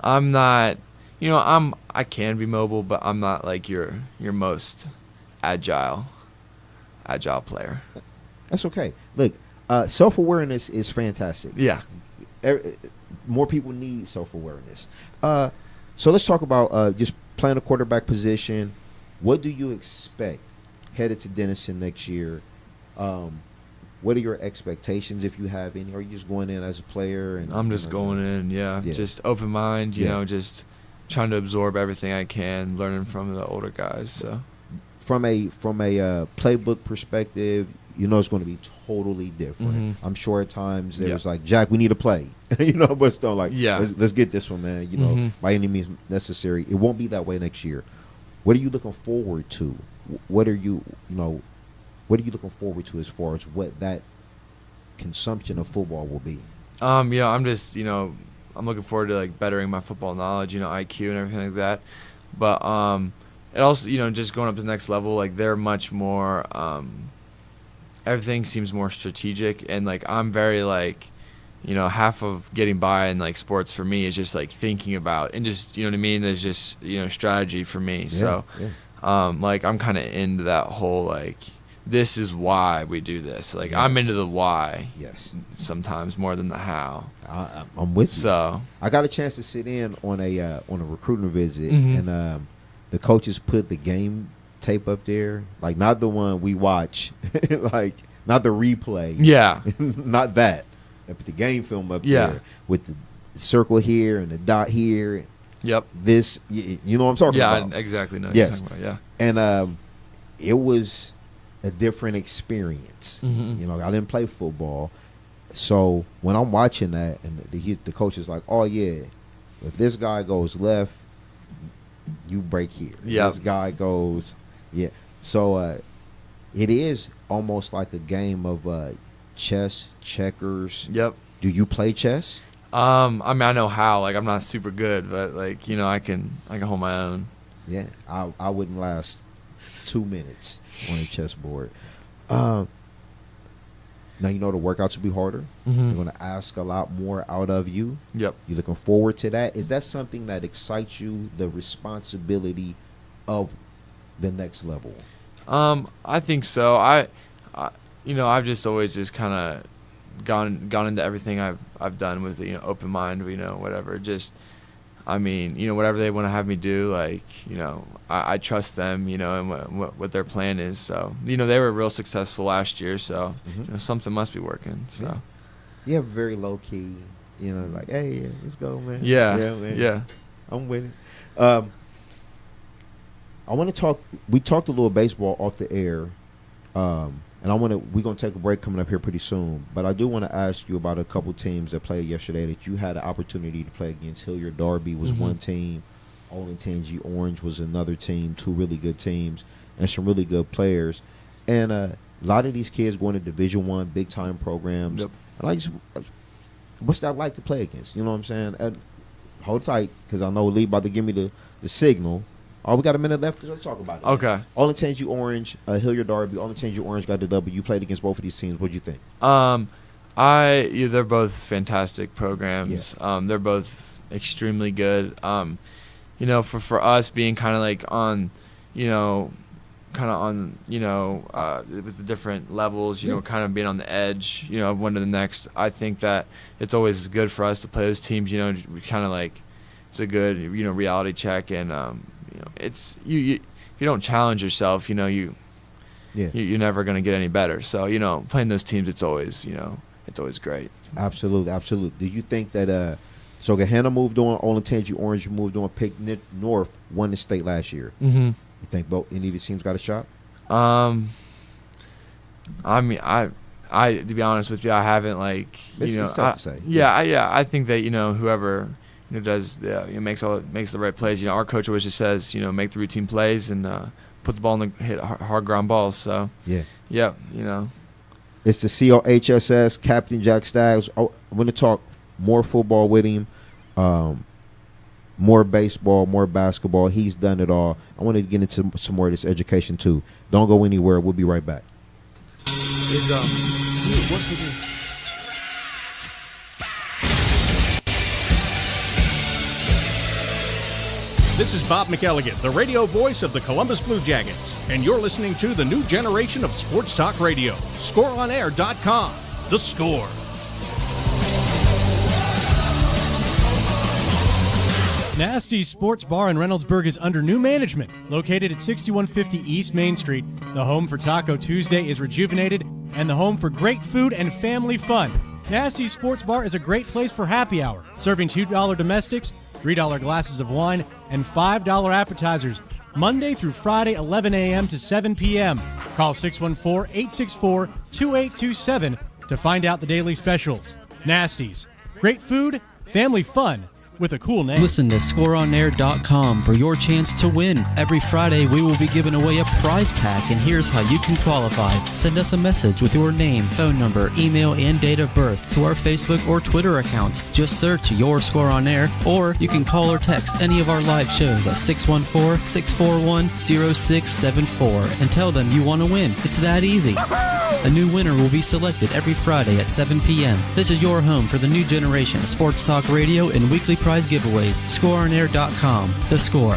I'm not, I can be mobile, but I'm not like your most agile player. That's okay. Look, self-awareness is fantastic. Yeah. More people need self-awareness. So let's talk about just playing a quarterback position. What do you expect headed to Denison next year? What are your expectations, if you have any? Are you just going in as a player? And I'm just going in, just open mind, just trying to absorb everything I can, learning from the older guys. So, from a playbook perspective, it's going to be totally different. I'm sure at times there's like, Jack, we need to play, but it's still like, let's get this one, man. By any means necessary. It won't be that way next year. What are you looking forward to? What are you looking forward to as far as what that consumption of football will be? I'm just, I'm looking forward to like bettering my football knowledge, IQ and everything like that. But it also, just going up to the next level, like, they're much more, everything seems more strategic, and like, I'm very like, half of getting by in like sports for me is just like thinking about, and just, you know what I mean? There's just, strategy for me. Like, I'm kind of into that whole, like, this is why we do this. Like, I'm into the why. Yes. Sometimes more than the how. I'm with you. So I got a chance to sit in on a recruiting visit, and the coaches put the game tape up there, like, not the one we watch, like, not the replay. Yeah. Not that. They put the game film up there with the circle here and the dot here. Yep. This, you know what I'm talking about? Yeah, exactly. Know yes. What you're talking about, and it was a different experience. I didn't play football, so when I'm watching that, and the coach is like, "Oh yeah, if this guy goes left, you break here. Yeah. This guy goes, yeah." So it is almost like a game of chess, checkers. Yep. Do you play chess? I mean, I know how. Like, I'm not super good, but like, I can hold my own. Yeah, I wouldn't last 2 minutes on a chessboard. Now the workouts will be harder. They're going to ask a lot more out of you. Yep. You looking forward to that? Is that something that excites you? The responsibility of the next level? I think so. I've just always just kind of gone into everything I've done with open mind, whatever. Just, whatever they want to have me do, I trust them, and what their plan is. So, they were real successful last year, so something must be working. So, yeah. You have very low key, like, hey, let's go, man. Yeah, man. Yeah. I'm with it. I want to talk. We talked a little baseball off the air, and we're gonna take a break coming up here pretty soon. But I do want to ask you about a couple teams that played yesterday that you had an opportunity to play against. Hilliard Darby was one team. Olentangy Orange was another team. Two really good teams and some really good players. And a lot of these kids going to Division I, big time programs. Yep. And what's that like to play against? You know what I'm saying? And hold tight, because I know Lee about to give me the signal. Oh, we got a minute left. Let's talk about it. Okay. Olentangy Orange, Hilliard Darby. Olentangy Orange got the W. You played against both of these teams. What'd you think? They're both fantastic programs. Yeah. They're both extremely good. For us being kind of like on, with the different levels, kind of being on the edge, of one to the next. I think that it's always good for us to play those teams. We kind of like, it's a good, reality check, and it's if you don't challenge yourself, you're never going to get any better. So playing those teams, it's always great. Absolutely. Do you think that so Gahanna moved on, Olentangy Orange moved on, Pick North won the state last year? Mm-hmm. You think any of these teams got a shot? I to be honest with you, I haven't it's tough to say. I think that whoever does makes the right plays. Our coach always just says make the routine plays and put the ball in hit hard ground balls. So yeah. It's the COHSS Captain Jack Staggs. I'm going to talk more football with him, more baseball, more basketball. He's done it all. I want to get into some more of this education too. Don't go anywhere. We'll be right back. This is Bob McElligott, the radio voice of the Columbus Blue Jackets, and you're listening to the new generation of sports talk radio. ScoreOnAir.com. The Score. Nasty's Sports Bar in Reynoldsburg is under new management. Located at 6150 East Main Street, the home for Taco Tuesday is rejuvenated and the home for great food and family fun. Nasty's Sports Bar is a great place for happy hour, serving $2 domestics, $3 glasses of wine, and $5 appetizers, Monday through Friday, 11 a.m. to 7 p.m. Call 614-864-2827 to find out the daily specials. Nasty's. Great food, family fun, with a cool name. Listen to ScoreOnAir.com for your chance to win. Every Friday, we will be giving away a prize pack, and here's how you can qualify. Send us a message with your name, phone number, email, and date of birth to our Facebook or Twitter accounts. Just search Your Score on Air, or you can call or text any of our live shows at 614-641-0674 and tell them you want to win. It's that easy. A new winner will be selected every Friday at 7 p.m. This is your home for the new generation of sports talk radio and weekly prize giveaways. ScoreOnAir.com. The Score.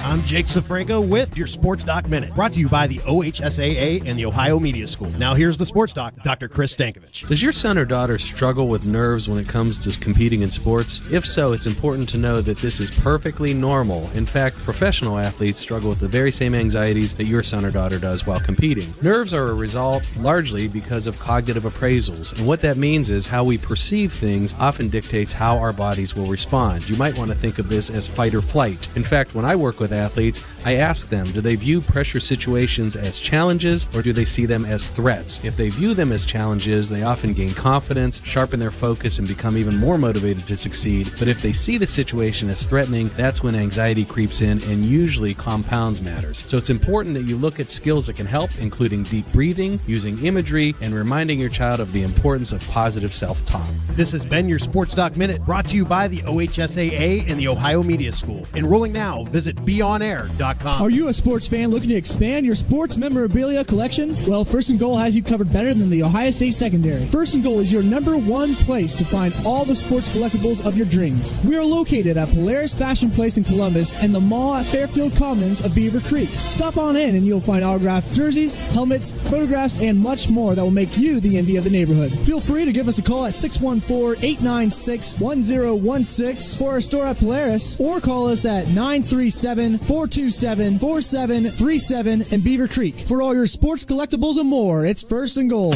I'm Jake Safranco with your Sports Doc Minute, brought to you by the OHSAA and the Ohio Media School. Now here's the Sports Doc, Dr. Chris Stankovich. Does your son or daughter struggle with nerves when it comes to competing in sports? If so, it's important to know that this is perfectly normal. In fact, professional athletes struggle with the very same anxieties that your son or daughter does while competing. Nerves are a result largely because of cognitive appraisals, and what that means is how we perceive things often dictates how our bodies will respond. You might want to think of this as fight or flight. In fact, when I work with athletes, I ask them, do they view pressure situations as challenges or do they see them as threats? If they view them as challenges, they often gain confidence, sharpen their focus, and become even more motivated to succeed. But if they see the situation as threatening, that's when anxiety creeps in and usually compounds matters. So it's important that you look at skills that can help, including deep breathing, using imagery, and reminding your child of the importance of positive self-talk. This has been your Sports Doc Minute, brought to you by the OHSAA and the Ohio Media School. Enrolling now, visit BR FirstandGoalOnAir.com. Are you a sports fan looking to expand your sports memorabilia collection? Well, First and Goal has you covered better than the Ohio State Secondary. First and Goal is your #1 place to find all the sports collectibles of your dreams. We are located at Polaris Fashion Place in Columbus and the mall at Fairfield Commons of Beaver Creek. Stop on in and you'll find autographed jerseys, helmets, photographs, and much more that will make you the envy of the neighborhood. Feel free to give us a call at 614-896-1016 for our store at Polaris, or call us at 937-427-4737 in Beaver Creek. For all your sports collectibles and more, it's First and Goal.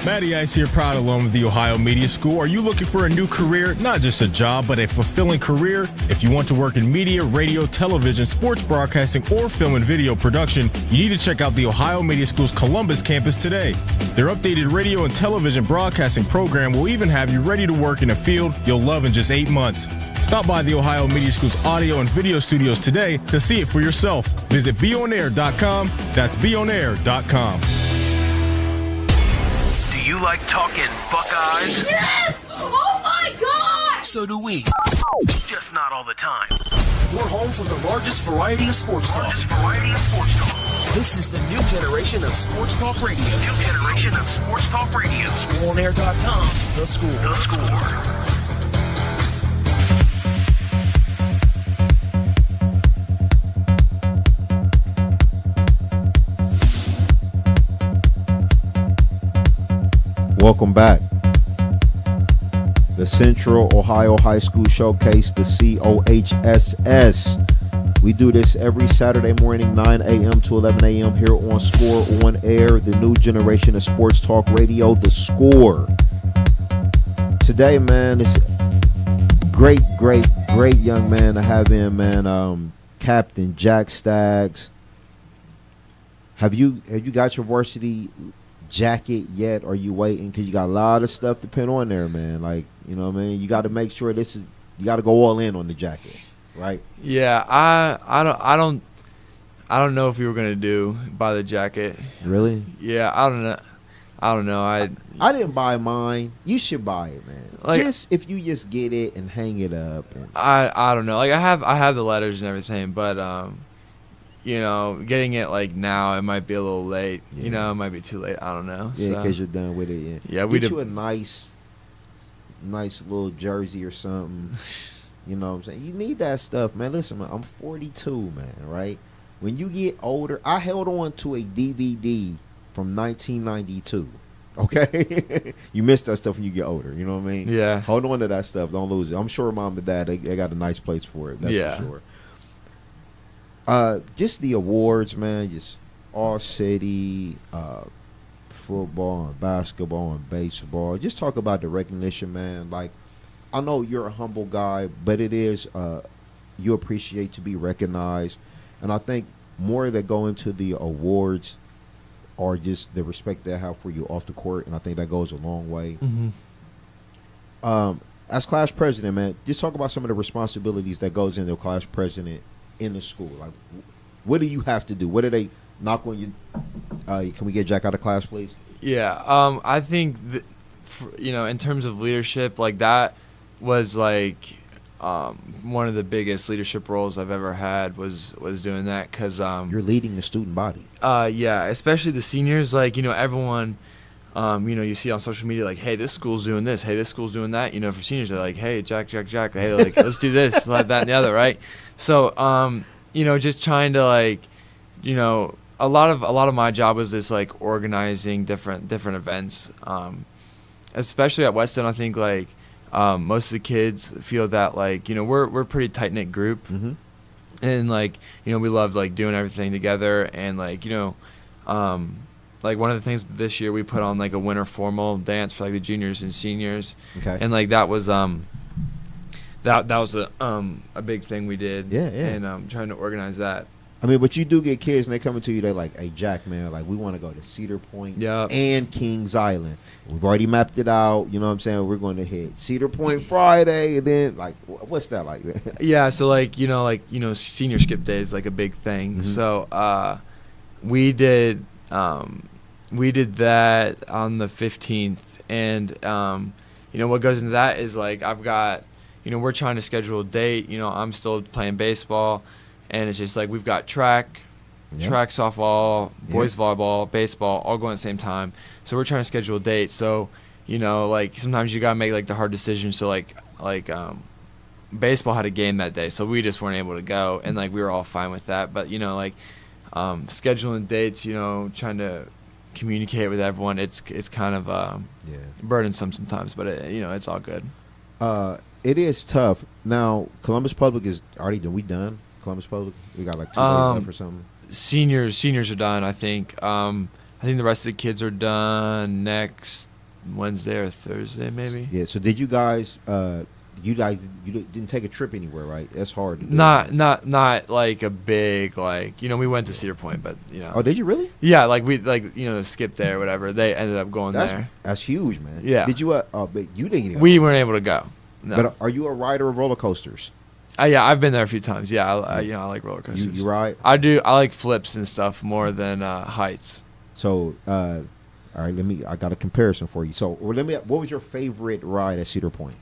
Matty Ice here, proud alum of the Ohio Media School. Are you looking for a new career? Not just a job, but a fulfilling career? If you want to work in media, radio, television, sports broadcasting, or film and video production, you need to check out the Ohio Media School's Columbus campus today. Their updated radio and television broadcasting program will even have you ready to work in a field you'll love in just 8 months. Stop by the Ohio Media School's audio and video studios today to see it for yourself. Visit beonair.com. That's beonair.com. Do you like talking Buckeyes? Yes! Oh my God! So do we. Just not all the time. We're home for the largest variety of sports talk. This is the new generation of sports talk radio. ScoreOnAir.com. The Score. Welcome back. The Central Ohio High School Showcase, the COHSS. We do this every Saturday morning, 9 a.m. to 11 a.m. here on Score on Air, the new generation of sports talk radio, The Score. Today, man, it's great young man to have in, man. Captain Jack Staggs. Have you got your varsity jacket yet? Or are you waiting? Because you got a lot of stuff to pin on there, man. Like, you know what I mean? You got to make sure you got to go all in on the jacket, right? Yeah, I don't know if we were gonna buy the jacket. Really? Yeah, I don't know. I didn't buy mine. You should buy it, man. Like, if you just get it and hang it up. And I don't know. Like I have the letters and everything, but you know, getting it like now, it might be a little late. Yeah. You know, it might be too late. I don't know. Yeah, because you're done with it. Yeah, get you a nice little jersey or something. You know what I'm saying? You need that stuff, man. Listen, man, I'm 42, man, right? When you get older, I held on to a DVD from 1992. Okay? You miss that stuff when you get older. You know what I mean? Yeah. Hold on to that stuff. Don't lose it. I'm sure mom and dad, they got a nice place for it. That's for sure. Just the awards, man. Just all city, football and basketball and baseball. Just talk about the recognition, man. Like, I know you're a humble guy, but it is you appreciate to be recognized, and I think more that go into the awards are just the respect they have for you off the court, and I think that goes a long way. Mm-hmm. As class president, man, just talk about some of the responsibilities that goes into a class president in the school. Like, what do you have to do? What do they knock on you? Can we get Jack out of class, please? Yeah, I think you know, in terms of leadership, like that was like one of the biggest leadership roles I've ever had was doing that, because you're leading the student body. Yeah, especially the seniors. Like, you know, everyone, you know, you see on social media, like, hey, this school's doing this, hey, this school's doing that. You know, for seniors, they're like, hey, Jack, hey, like, let's do this, like that and the other, right? So, you know, just trying to, like, you know, a lot of my job was this, like, organizing different events, especially at Whetstone. I think, like, most of the kids feel that, like, you know, we're a pretty tight knit group, mm-hmm. and, like, you know, we love, like, doing everything together, and, like, you know, like, one of the things this year, we put on, like, a winter formal dance for, like, the juniors and seniors. Okay. And, like, that was that was a big thing we did. Yeah. And trying to organize that. I mean, but you do get kids, and they come to you, they're like, hey, Jack, man, like, we want to go to Cedar Point and Kings Island. We've already mapped it out. You know what I'm saying? We're going to hit Cedar Point Friday, and then, like, what's that like? Yeah, so, like, you know, senior skip day is, like, a big thing. Mm-hmm. So we did that on the 15th. And, you know, what goes into that is, like, I've got, you know, we're trying to schedule a date. You know, I'm still playing baseball. and it's just like we've got track, softball, boys volleyball, baseball, all going at the same time. So we're trying to schedule a date. So, you know, like sometimes you gotta make like the hard decision. So like baseball had a game that day, so we just weren't able to go, and like we were all fine with that. But you know, like scheduling dates, you know, trying to communicate with everyone, it's kind of burdensome sometimes, but it, you know, it's all good. It is tough. Now Columbus Public is already done. We done Columbus Public? We got like 2 days left or something. Seniors are done. I think the rest of the kids are done next Wednesday or Thursday, maybe. Yeah. So did you guys? You didn't take a trip anywhere, right? That's hard to do. Not like a big, like, you know, we went to Cedar Point, but you know. Oh, did you really? Yeah, like we you know, skipped there or whatever. They ended up going there. That's huge, man. Yeah. Did you? But you didn't. We weren't able to go. No. But are you a rider of roller coasters? Yeah, I've been there a few times. Yeah, you know, I like roller coasters. You ride? I do. I like flips and stuff more than heights. So, all right, I got a comparison for you. So, what was your favorite ride at Cedar Point?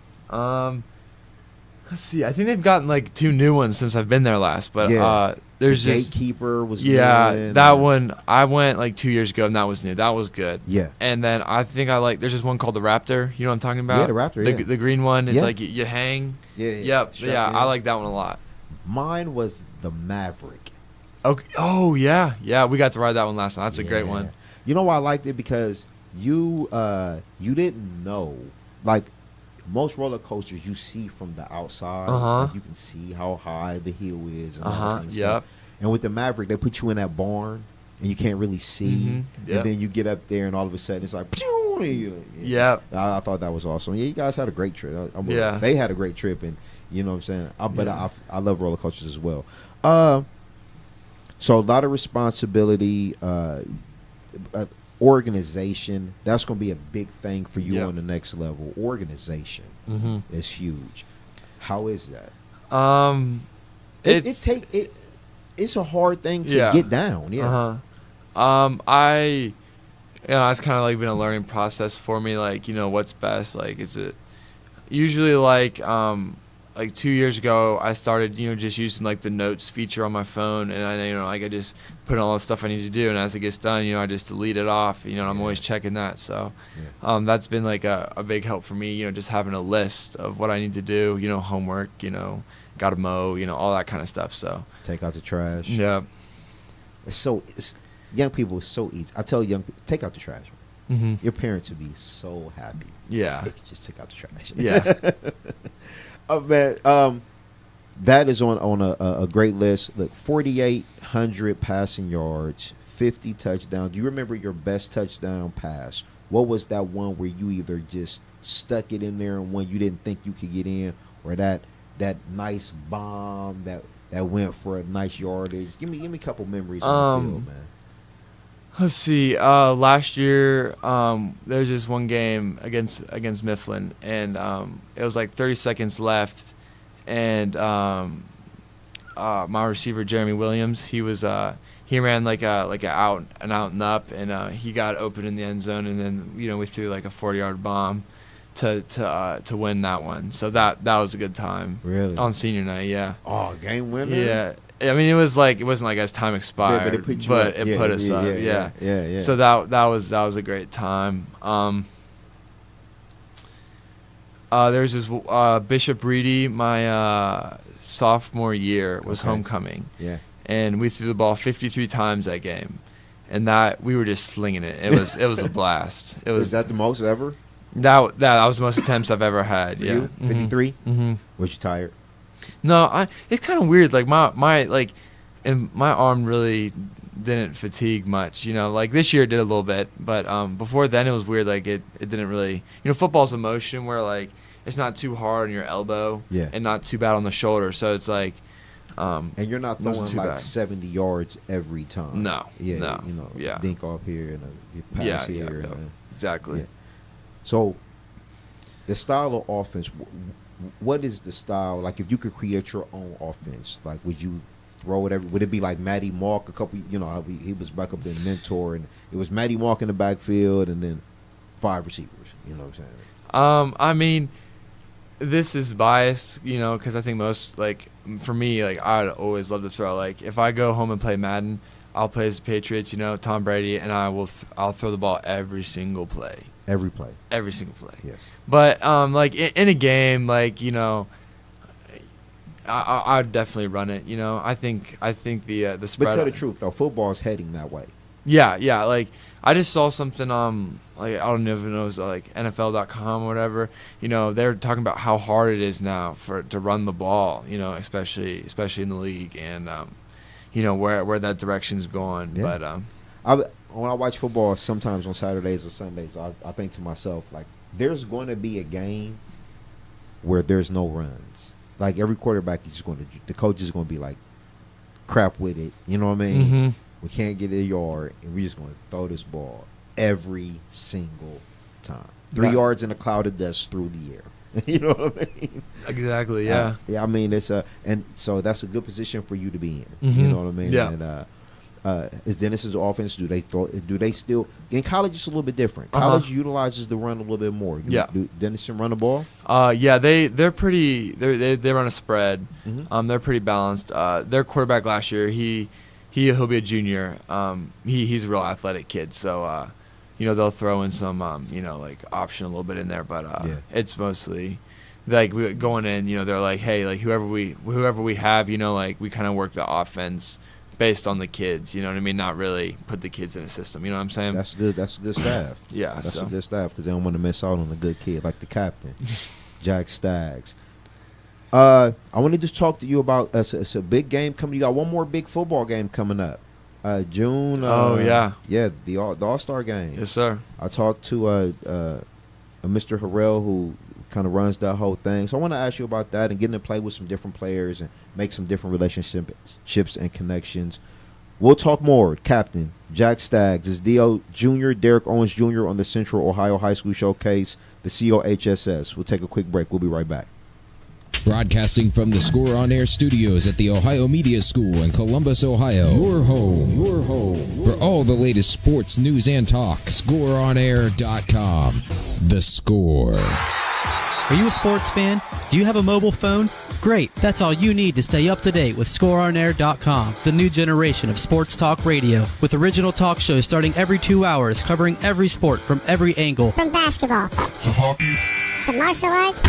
Let's see. I think they've gotten like 2 new ones since I've been there last. But there's the just Gatekeeper was that one. I went like 2 years ago, and that was new. That was good. Yeah. And then I think there's just one called the Raptor. You know what I'm talking about? Yeah, the Raptor. The green one. It's like you hang. Yeah. Yep. Yeah. I like that one a lot. Mine was the Maverick. Okay. Oh yeah. Yeah. We got to ride that one last night. That's a great one. You know why I liked it? Because you didn't know, like, most roller coasters you see from the outside. Like you can see how high the hill is. And all that kind of stuff. And with the Maverick, they put you in that barn, and you can't really see. And then you get up there, and all of a sudden it's like, pew! Yeah. I thought that was awesome. Yeah, you guys had a great trip. They had a great trip, and you know what I'm saying. I love roller coasters as well. So a lot of responsibility. Organization, that's going to be a big thing for you on the next level. Organization is huge. How is that? It's a hard thing to get down. It's kind of like been a learning process for me. Like, you know, what's best. Like, is it usually like 2 years ago, I started, you know, just using like the notes feature on my phone, and I just put in all the stuff I need to do, and as it gets done, you know, I just delete it off. You know, I'm always checking that. So, that's been like a big help for me. You know, just having a list of what I need to do. You know, homework. You know, gotta mow. You know, all that kind of stuff. So take out the trash. Yeah. It's young people. It's so easy. I tell young people, take out the trash. Your parents would be so happy. Yeah. If you just took out the trash. Yeah. Oh man, that is on a great list. Look, 4,800 passing yards, 50 touchdowns. Do you remember your best touchdown pass? What was that one where you either just stuck it in there and one you didn't think you could get in, or that nice bomb that went for a nice yardage? Give me a couple memories on the field, man. Let's see. Last year, there was just one game against Mifflin, and it was like 30 seconds left, and my receiver Jeremy Williams, he ran like an out and up, and he got open in the end zone, and then, you know, we threw like a 40-yard bomb to win that one. So that was a good time. Really? On senior night, yeah. Oh, game winner. Yeah. I mean, it wasn't like as time expired, but it put us up. Yeah. So that was a great time. There's this Bishop Reedy, my sophomore year was homecoming. Yeah. And we threw the ball 53 times that game, and that we were just slinging it. It was a blast. It was. Is that the most ever? That was the most attempts I've ever had. For yeah. You? 53. Mm-hmm. Was you tired? No, it's kind of weird. Like my arm really didn't fatigue much. You know, like this year it did a little bit, but before then it was weird. Like it didn't really. You know, football's a motion where like it's not too hard on your elbow, and not too bad on the shoulder. So it's like. And you're not throwing like 70 yards every time. No. Yeah. No. You know. Yeah. Dink off here and a pass here. Yeah. Exactly. Yeah. So, the style of offense. What is the style? Like, if you could create your own offense, like, would you throw it would it be like Matty Mark? He was back up there mentor, and it was Matty Mark in the backfield, and then 5 receivers. You know what I'm saying? I mean, this is biased, because I think most, for me, I'd always love to throw. If I go home and play Madden, I'll play as the Patriots, Tom Brady, and I'll throw the ball every single play. Every play. Every single play. Yes. But in a game, I'd definitely run it. I think the spread. But tell the truth though, football's heading that way. Yeah. I just saw something. I don't even know, it was NFL.com or whatever. They're talking about how hard it is now to run the ball. Especially in the league, and where that direction's going. Yeah. But when I watch football, sometimes on Saturdays or Sundays, I think to myself, there's going to be a game where there's no runs. Every quarterback is the coach is going to be crap with it. You know what I mean? Mm-hmm. We can't get a yard, and we're just going to throw this ball every single time. 3 yards in a cloud of dust through the air. You know what I mean? Exactly. Yeah. I mean, it's and so that's a good position for you to be in. Mm-hmm. You know what I mean? Yeah. And is Dennis's offense? Do they still in college? It's a little bit different. College utilizes the run a little bit more. Do Dennison run the ball? Yeah, they're pretty. They run a spread. Mm-hmm. They're pretty balanced. Their quarterback last year, he'll be a junior. He's a real athletic kid, so they'll throw in some option a little bit in there, but it's mostly we going in. They're like, hey, whoever we have, we kind of work the offense based on the kids, you know what I mean? Not really put the kids in a system, you know what I'm saying? That's good. That's a good staff. Yeah, that's a good staff because they don't want to miss out on a good kid like the captain, Jack Staggs. I want to just talk to you about it's a big game coming. You got one more big football game coming up, June. The All-Star game. Yes, sir. I talked to Mr. Harrell who kind of runs that whole thing. So I want to ask you about that and getting to play with some different players and make some different relationships and connections. We'll talk more. Captain Jack Staggs is D.O. Jr., Derek Owens Jr. on the Central Ohio High School Showcase, the COHSS. We'll take a quick break. We'll be right back. Broadcasting from the Score On Air studios at the Ohio Media School in Columbus, Ohio. Your home for all the latest sports news and talk. ScoreOnAir.com. The Score. Are you a sports fan? Do you have a mobile phone? Great, that's all you need to stay up to date with ScoreOnAir.com, the new generation of sports talk radio, with original talk shows starting every 2 hours, covering every sport from every angle. From basketball to hockey to martial arts.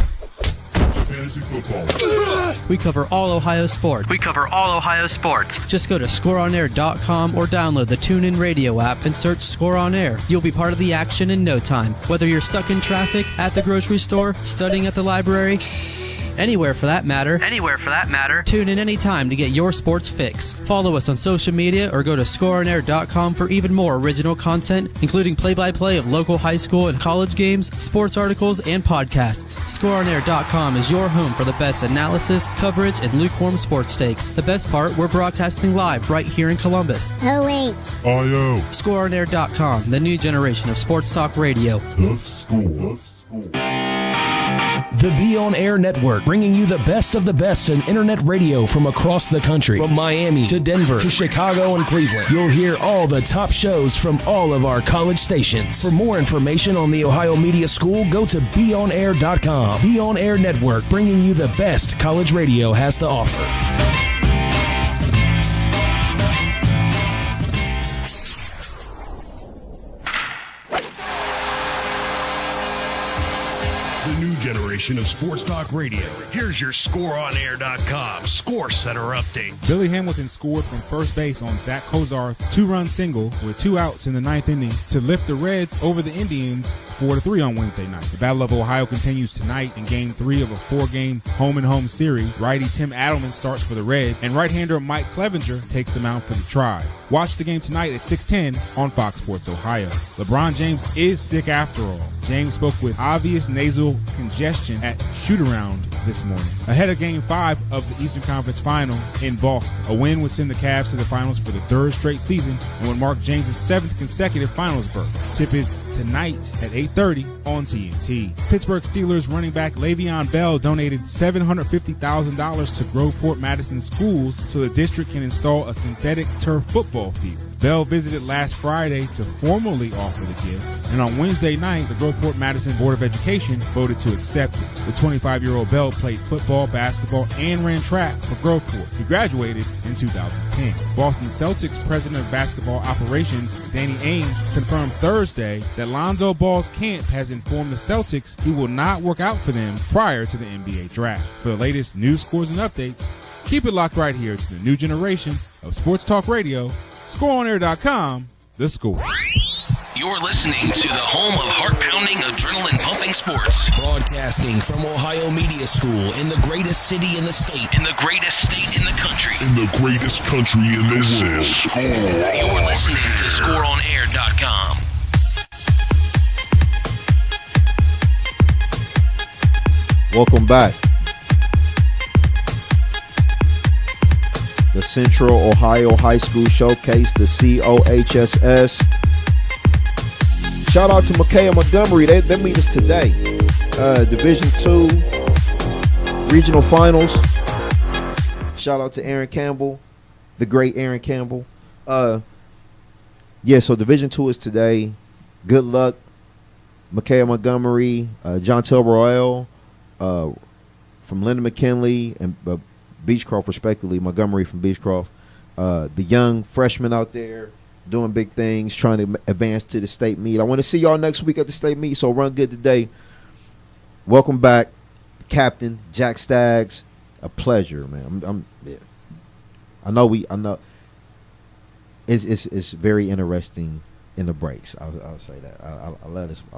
Fantasy football. We cover all Ohio sports. Just go to ScoreOnAir.com or download the TuneIn Radio app and search Score On Air. You'll be part of the action in no time. Whether you're stuck in traffic, at the grocery store, studying at the library, anywhere for that matter. Tune in anytime to get your sports fix. Follow us on social media or go to ScoreOnAir.com for even more original content, including play-by-play of local high school and college games, sports articles, and podcasts. ScoreOnAir.com is your home for the best analysis, coverage, and lukewarm sports takes. The best part, we're broadcasting live right here in Columbus. OH. ScoreOnAir.com, the new generation of sports talk radio. The Score. The Be On Air Network, bringing you the best of the best in internet radio from across the country. From Miami to Denver to Chicago and Cleveland. You'll hear all the top shows from all of our college stations. For more information on the Ohio Media School, go to BeOnAir.com. Be On Air Network, bringing you the best college radio has to offer. New generation of sports talk radio. Here's your ScoreOnAir.com Score Center update. Billy Hamilton scored from first base on Zach Kozarth's 2-run single with 2 outs in the 9th inning to lift the Reds over the Indians 4-3 on Wednesday night. The Battle of Ohio continues tonight in Game 3 of a 4-game home-and-home series. Righty Tim Adelman starts for the Reds, and right-hander Mike Clevenger takes the mound for the Tribe. Watch the game tonight at 6:10 on Fox Sports Ohio. LeBron James is sick after all. James spoke with obvious nasal congestion at shoot-around this morning. Ahead of Game 5 of the Eastern Conference Final in Boston. A win would send the Cavs to the finals for the third straight season and would mark James' 7th consecutive finals berth. Tip is tonight at 8:30 on TNT. Pittsburgh Steelers running back Le'Veon Bell donated $750,000 to Groveport Madison schools so the district can install a synthetic turf football field. Bell visited last Friday to formally offer the gift, and on Wednesday night, the Groveport Madison Board of Education voted to accept it. The 25-year-old Bell played football, basketball, and ran track for Groveport. He graduated in 2010. Boston Celtics president of basketball operations, Danny Ainge, confirmed Thursday that Lonzo Ball's camp has informed the Celtics he will not work out for them prior to the NBA draft. For the latest news, scores, and updates, keep it locked right here to the new generation of Sports Talk Radio, ScoreOnAir.com, The Score. You're listening to the home of heart-pounding, adrenaline-pumping sports. Broadcasting from Ohio Media School in the greatest city in the state. In the greatest state in the country. In the greatest country in the world. You're listening to ScoreOnAir.com. Welcome back. The Central Ohio High School Showcase, the COHSS. Shout out to McKay and Montgomery. They meet us today. Division II Regional Finals. Shout out to Aaron Campbell, the great Aaron Campbell. Yeah, so Division II is today. Good luck, McKay and Montgomery, John Tel Royale, from Lyndon McKinley and Beechcroft, respectively. Montgomery from Beechcroft. The young freshmen out there doing big things, trying to advance to the state meet. I want to see y'all next week at the state meet, so run good today. Welcome back, Captain Jack Staggs. A pleasure, man. Yeah. I know it's very interesting in the breaks. I'll say that. I'll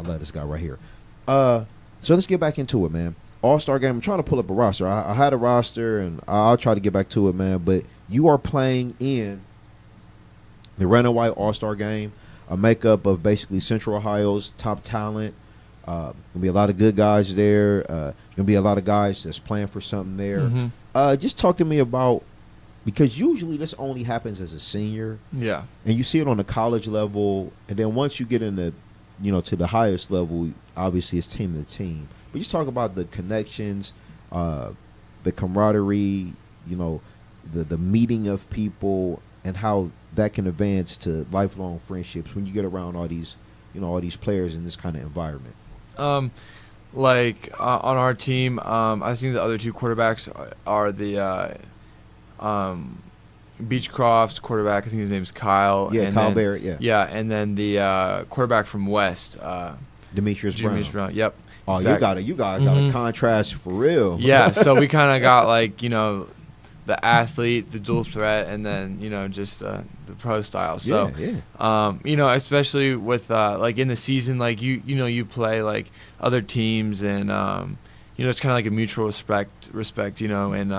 let this guy right here. So let's get back into it, man. All-Star game. I'm trying to pull up a roster. I had a roster, and I'll try to get back to it, man. But you are playing in the Red and White All-Star game, a makeup of basically Central Ohio's top talent. Gonna be a lot of good guys there. Gonna be a lot of guys that's playing for something there. Mm-hmm. Just talk to me about, because usually this only happens as a senior. Yeah. And you see it on the college level, and then once you get into, to the highest level, obviously it's team to team. But just talk about the connections, the camaraderie, the meeting of people, and how that can advance to lifelong friendships when you get around all these players in this kind of environment. On our team, I think the other two quarterbacks are the Beechcroft quarterback. I think his name's Kyle. Yeah, and Kyle Barrett. Yeah. Yeah, and then the quarterback from West, Demetrius Brown. Yep. Oh, exactly. you guys got a contrast for real. Yeah, so we kind of got the athlete, the dual threat, and then just the pro style. So especially with in the season, you play other teams, and it's kind of like a mutual respect, and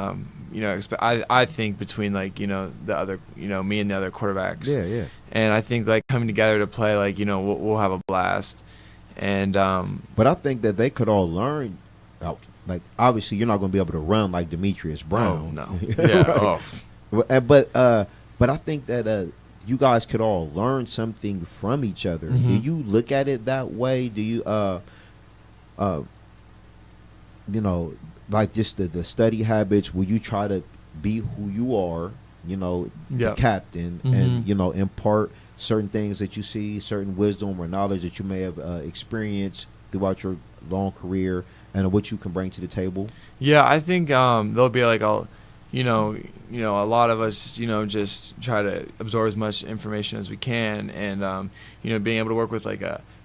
I think between the other me and the other quarterbacks. Yeah. And I think coming together to play we'll have a blast. And but I think that they could all learn. Obviously, you're not going to be able to run like Demetrius Brown. Oh, no. Yeah. But I think that you guys could all learn something from each other. Mm-hmm. Do you look at it that way? Do you just the study habits? Will you try to be who you are? The captain, and impart certain things that you see, certain wisdom or knowledge that you may have experienced throughout your long career, and what you can bring to the table. Yeah, I think there'll be a lot of us, just try to absorb as much information as we can, and being able to work with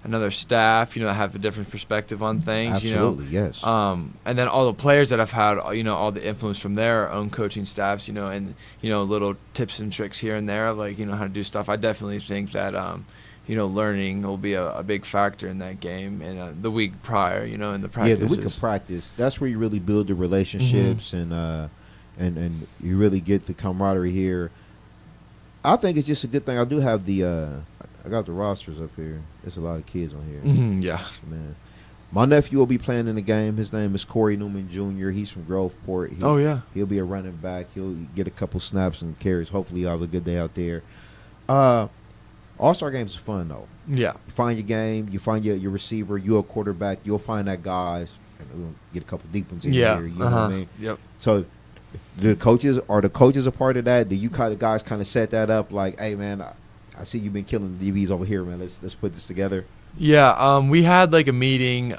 another staff, that have a different perspective on things. Absolutely, yes. And then all the players that I've had, all the influence from their own coaching staffs, and little tips and tricks here and there of how to do stuff. I definitely think that learning will be a big factor in that game, and the week prior, in the practices. Yeah, the week of practice. That's where you really build the relationships, and you really get the camaraderie here. I think it's just a good thing. I do have I got the rosters up here. There's a lot of kids on here. Yeah, man. My nephew will be playing in the game. His name is Corey Newman Jr. He's from Groveport. He'll be a running back. He'll get a couple snaps and carries. Hopefully, he'll have a good day out there. All-Star games is fun, though. Yeah. You find your game. You find your receiver. You're a quarterback. You'll find that guys. And we'll get a couple deep ones in here. You know what I mean? Yep. So, are the coaches a part of that? Do you guys kind of set that up like, hey, man, I see you've been killing the DBs over here, man. Let's put this together. Yeah, we had like a meeting, just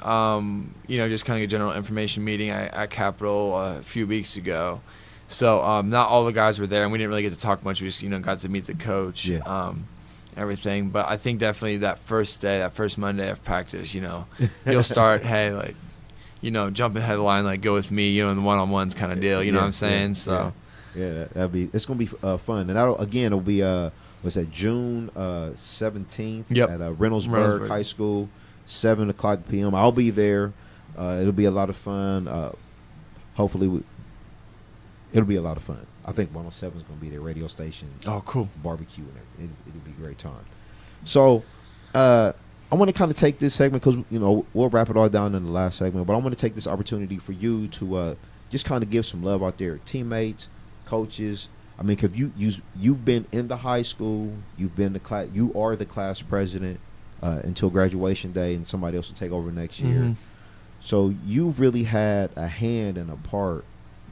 kind of a general information meeting at Capitol a few weeks ago. So not all the guys were there, and we didn't really get to talk much. We just, got to meet the coach, everything. But I think definitely that first Monday of practice, you'll start, hey, like, jumping ahead of the line, like go with me, in the one-on-ones kind of deal. You know what I'm saying? It's gonna be fun, and it'll be. Was that June 17th at Reynoldsburg High School, 7:00 p.m. I'll be there. It'll be a lot of fun. Hopefully, it'll be a lot of fun. I think 107 is going to be their radio station. Oh, cool. Barbecue and everything. It'll be a great time. So, I want to kind of take this segment because, we'll wrap it all down in the last segment, but I want to take this opportunity for you to just kind of give some love out there. Teammates, coaches. I mean, because you've been in the high school, you've been the class, you are the class president until graduation day, and somebody else will take over next year. So you've really had a hand and a part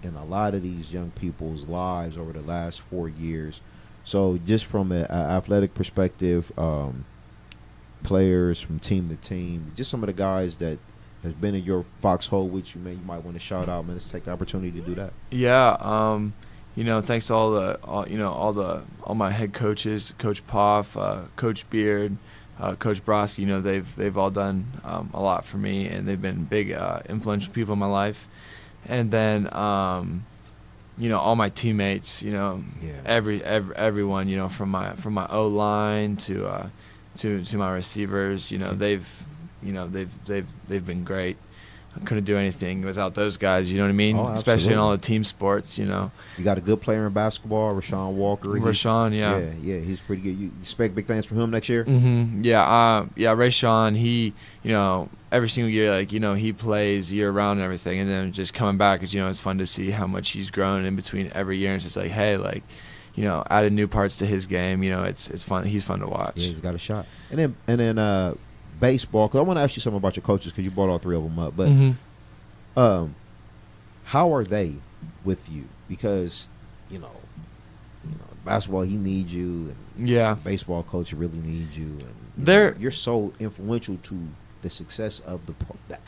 in a lot of these young people's lives over the last 4 years. So just from an athletic perspective, players from team to team, just some of the guys that has been in your foxhole with you, man, you might want to shout out, man. Let's take the opportunity to do that. Yeah. Thanks to all my head coaches, Coach Poff, Coach Beard, Coach Broski. They've all done a lot for me, and they've been big, influential people in my life. And then, all my teammates. Everyone. From my O line to my receivers. They've been great. I couldn't do anything without those guys, you know what I mean? Especially in all the team sports, You got a good player in basketball, Rashawn Walker. Yeah, he's pretty good. You expect big things from him next year? Mm-hmm. Yeah, Rashawn, he, every single year, he plays year-round and everything, and then just coming back, it's fun to see how much he's grown in between every year, and it's just like, hey, added new parts to his game, it's fun. He's fun to watch. Yeah, he's got a shot. And then baseball, because I want to ask you something about your coaches because you brought all three of them up. But how are they with you? Because basketball, he needs you, and baseball coach really needs you, and you're so influential to the success of the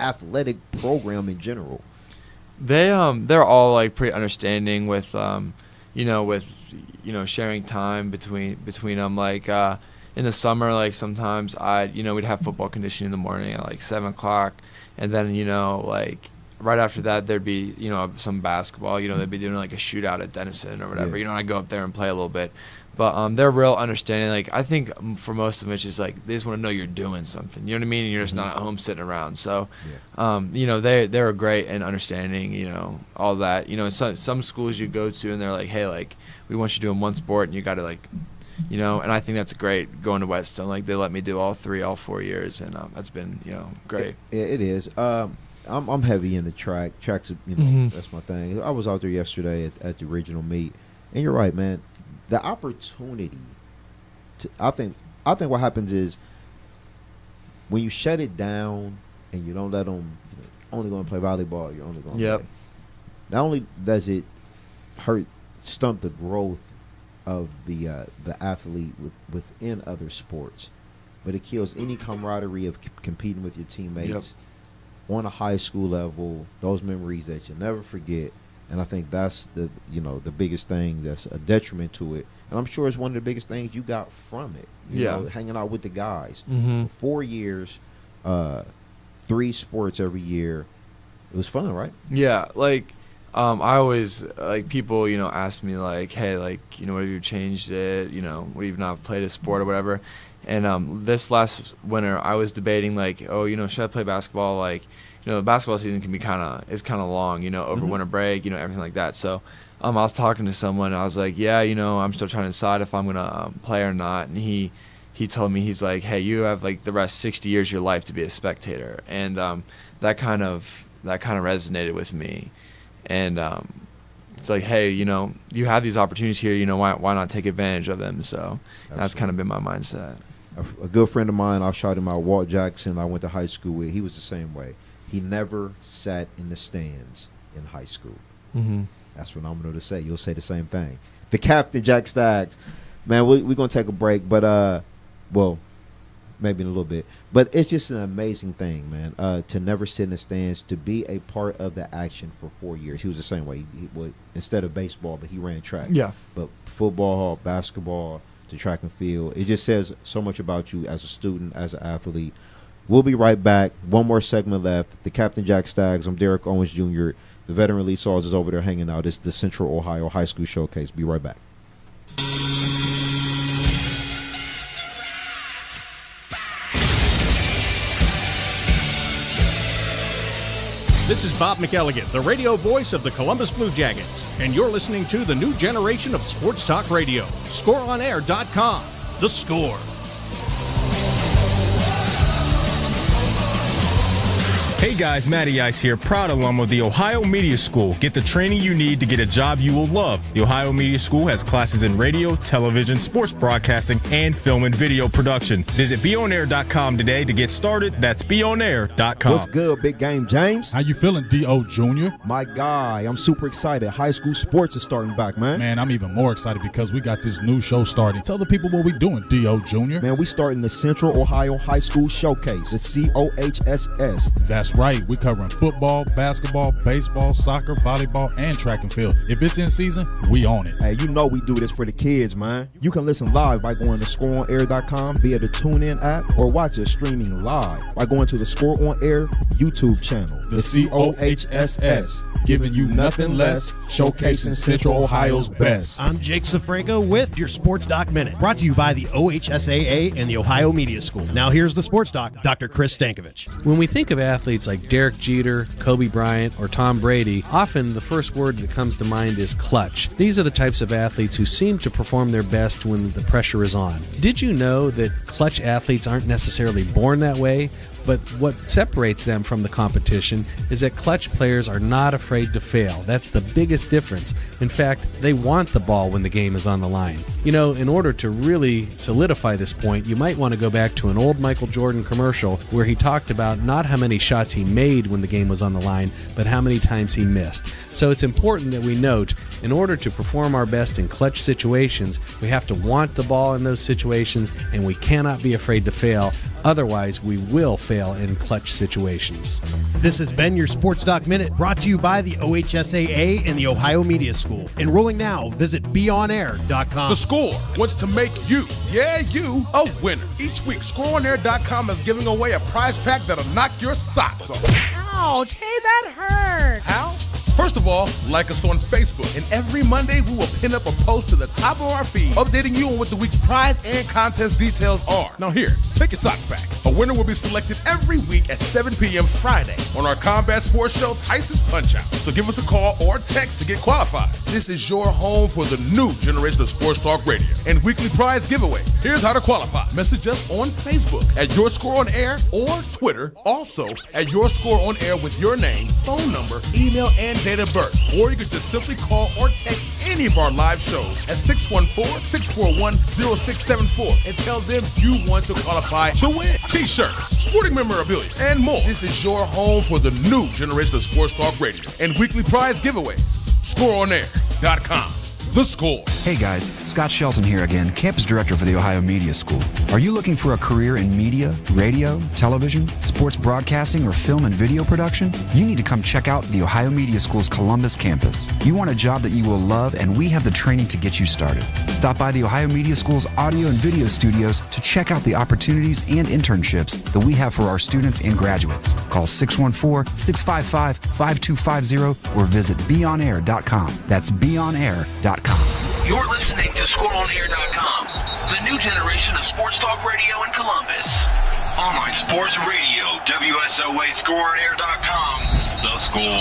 athletic program in general. They're all pretty understanding with sharing time between them. In the summer, sometimes we'd have football conditioning in the morning at 7:00, and then right after that there'd be some basketball. They'd be doing a shootout at Denison or whatever. I'd go up there and play a little bit, but they're real understanding. I think for most of them it's just they just want to know you're doing something. You know what I mean? And you're just not at home sitting around. So, they're great and understanding. All that. Some schools you go to and they're like, hey, we want you doing one sport and you got to and I think that's great going to Whetstone. They let me do all 4 years, and that's been, great. It is. I'm heavy in the track. Tracks, that's my thing. I was out there yesterday at the regional meet, and you're right, man. The opportunity I think what happens is when you shut it down and you don't let them only going to play volleyball, you're only going to play. Not only does it stunt the growth of the athlete within other sports, but it kills any camaraderie of competing with your teammates on a high school level, those memories that you'll never forget. And I think that's the biggest thing that's a detriment to it. And I'm sure it's one of the biggest things you got from it. You know, hanging out with the guys. For 4 years, 3 sports every year. It was fun, right? Yeah, I always people, ask me hey, what have you changed it? What have you not played a sport or whatever? And this last winter, I was debating should I play basketball? The basketball season can be kind of long, over winter break, everything like that. So I was talking to someone. I was like, I'm still trying to decide if I'm gonna play or not. And he he told me, he's like, hey, you have like the rest 60 years of your life to be a spectator. And that kind of resonated with me. And it's like, hey, you know, you have these opportunities here, you know, why not take advantage of them? So that's kind of been my mindset. A good friend of mine, I've shot him out, Walt Jackson, I went to high school with. He was the same way. He never sat in the stands in high school. Mm-hmm. That's phenomenal to say. You'll say the same thing. The captain, Jack Staggs. Man, we're going to take a break, but, well, maybe in a little bit. But it's just an amazing thing, man, to never sit in the stands, to be a part of the action for 4 years. He was the same way. He would, instead of baseball, but he ran track. Yeah. But football, basketball, to track and field, it just says so much about you as a student, as an athlete. We'll be right back. One more segment left. The Captain Jack Staggs. I'm Derek Owens Jr. The veteran Elite Saws is over there hanging out. It's the Central Ohio High School Showcase. Be right back. This is Bob McElligott, the radio voice of the Columbus Blue Jackets, and you're listening to the new generation of sports talk radio. ScoreOnAir.com. The Score. Hey guys, Matty Ice here, proud alum of the Ohio Media School. Get the training you need to get a job you will love. The Ohio Media School has classes in radio, television, sports broadcasting, and film and video production. Visit BeOnAir.com today to get started. That's BeOnAir.com. What's good, Big Game James? How you feeling, D.O. Jr.? My guy, I'm super excited. High school sports is starting back, man. Man, I'm even more excited because we got this new show starting. Tell the people what we doing, D.O. Jr. Man, we starting the Central Ohio High School Showcase, the COHSS. That's right. We're covering football, basketball, baseball, soccer, volleyball, and track and field. If it's in season, we own it. Hey, you know we do this for the kids, man. You can listen live by going to ScoreOnAir.com via the TuneIn app, or watch us streaming live by going to the Score On Air YouTube channel, the COHSS. Giving you nothing less, showcasing Central Ohio's best. I'm Jake Safranco with your Sports Doc Minute, brought to you by the OHSAA and the Ohio Media School. Now here's the Sports Doc, Dr. Chris Stankovich. When we think of athletes like Derek Jeter, Kobe Bryant, or Tom Brady, often the first word that comes to mind is clutch. These are the types of athletes who seem to perform their best when the pressure is on. Did you know that clutch athletes aren't necessarily born that way? But what separates them from the competition is that clutch players are not afraid to fail. That's the biggest difference. In fact, they want the ball when the game is on the line. You know, in order to really solidify this point, you might want to go back to an old Michael Jordan commercial where he talked about not how many shots he made when the game was on the line, but how many times he missed. So it's important that we note, in order to perform our best in clutch situations, we have to want the ball in those situations, and we cannot be afraid to fail. Otherwise, we will fail in clutch situations. This has been your Sports Doc Minute, brought to you by the OHSAA and the Ohio Media School. Enrolling now, visit BeOnAir.com. The Score wants to make you, you, a winner. Each week, ScoreOnAir.com is giving away a prize pack that'll knock your socks off. Ouch, hey, that hurt. How? First of all, like us on Facebook, and every Monday we will pin up a post to the top of our feed, updating you on what the week's prize and contest details are. Now here, take your socks back. A winner will be selected every week at 7 p.m. Friday on our combat sports show, Tyson's Punch-Out. So give us a call or text to get qualified. This is your home for the new generation of sports talk radio and weekly prize giveaways. Here's how to qualify. Message us on Facebook at Your Score On Air or Twitter, also at Your Score On Air with your name, phone number, email, and date of birth. Or you can just simply call or text any of our live shows at 614-641-0674 and tell them you want to qualify to win t-shirts, sporting memorabilia, and more. This is your home for the new generation of sports talk radio and weekly prize giveaways. ScoreOnAir.com. The Score. Hey guys, Scott Shelton here again, Campus Director for the Ohio Media School. Are you looking for a career in media, radio, television, sports broadcasting, or film and video production? You need to come check out the Ohio Media School's Columbus campus. You want a job that you will love, and we have the training to get you started. Stop by the Ohio Media School's audio and video studios to check out the opportunities and internships that we have for our students and graduates. Call 614-655-5250 or visit BeOnAir.com. That's BeOnAir.com. You're listening to ScoreOnAir.com, the new generation of sports talk radio in Columbus. Online sports radio, WSOA ScoreOnAir.com. The Score.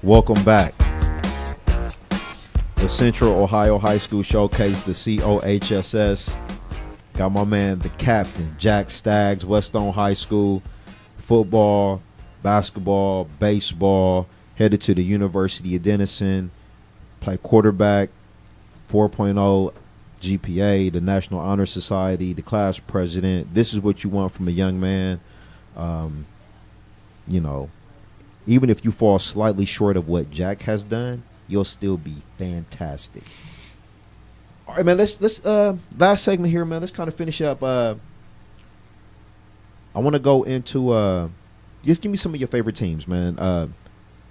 Welcome back. The Central Ohio High School Showcase, the COHSS. Got my man, the captain, Jack Staggs, Whetstone High School. Football, basketball, baseball. Headed to the University of Denison. Play quarterback, 4.0 GPA, the National Honor Society, the class president. This is what you want from a young man. You know, even if you fall slightly short of what Jack has done, you'll still be fantastic. All right, man. Let's last segment here, man. Let's kind of finish up. I want to go into just give me some of your favorite teams, man.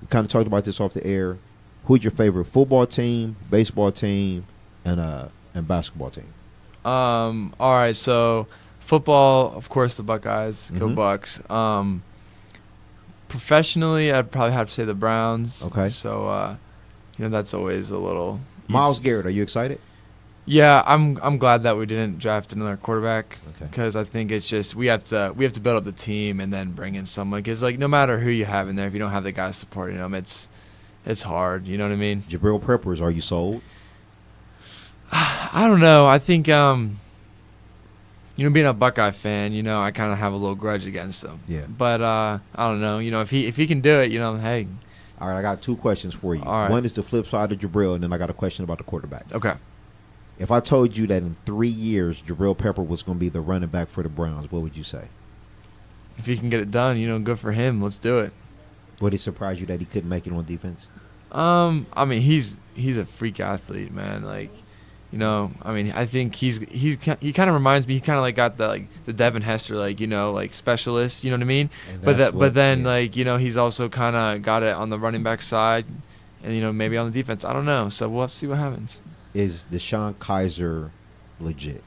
We kind of talked about this off the air. Who's your favorite football team, baseball team, and basketball team? All right, so football, of course, the Buckeyes. Go Bucks. Professionally, I'd probably have to say the Browns. Okay. So, that's always a little. Miles Garrett, are you excited? Yeah, I'm glad that we didn't draft another quarterback. Okay. Because I think it's just we have to build up the team and then bring in someone. Because no matter who you have in there, if you don't have the guys supporting them, it's hard. You know what I mean? Jabril Peppers, are you sold? I don't know. I think being a Buckeye fan, I kind of have a little grudge against him. Yeah. But I don't know. If he can do it, hey. All right, I got two questions for you. All right. One is the flip side of Jabril, and then I got a question about the quarterback. Okay. If I told you that in 3 years Jabril Pepper was going to be the running back for the Browns, what would you say? If he can get it done, good for him. Let's do it. Would it surprise you that he couldn't make it on defense? I mean, he's a freak athlete, man. I think he kind of reminds me. He kind of got the Devin Hester specialist. You know what I mean? But then he's also kind of got it on the running back side, and maybe on the defense. I don't know. So we'll have to see what happens. Is Deshaun Kaiser legit?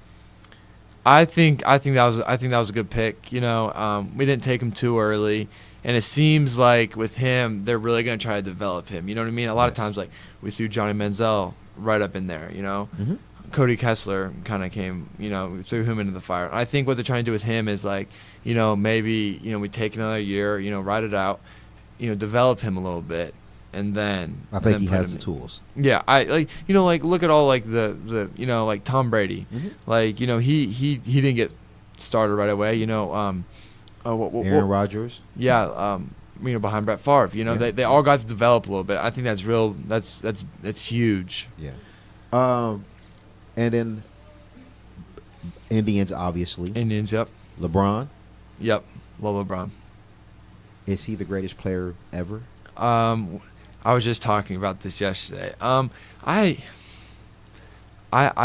I think that was a good pick. We didn't take him too early, and it seems like with him, they're really going to try to develop him. You know what I mean? A lot of times, we threw Johnny Manziel right up in there. Cody Kessler kind of came. We threw him into the fire. I think what they're trying to do with him is maybe we take another year. Ride it out. Develop him a little bit. And then I think he has the tools. Yeah, look at all the Tom Brady, he didn't get started right away. Aaron Rodgers. Yeah, behind Brett Favre. They all got to develop a little bit. I think that's real. That's huge. Yeah. And then Indians, obviously. Indians, yep. LeBron. Yep, love LeBron. Is he the greatest player ever? I was just talking about this yesterday. I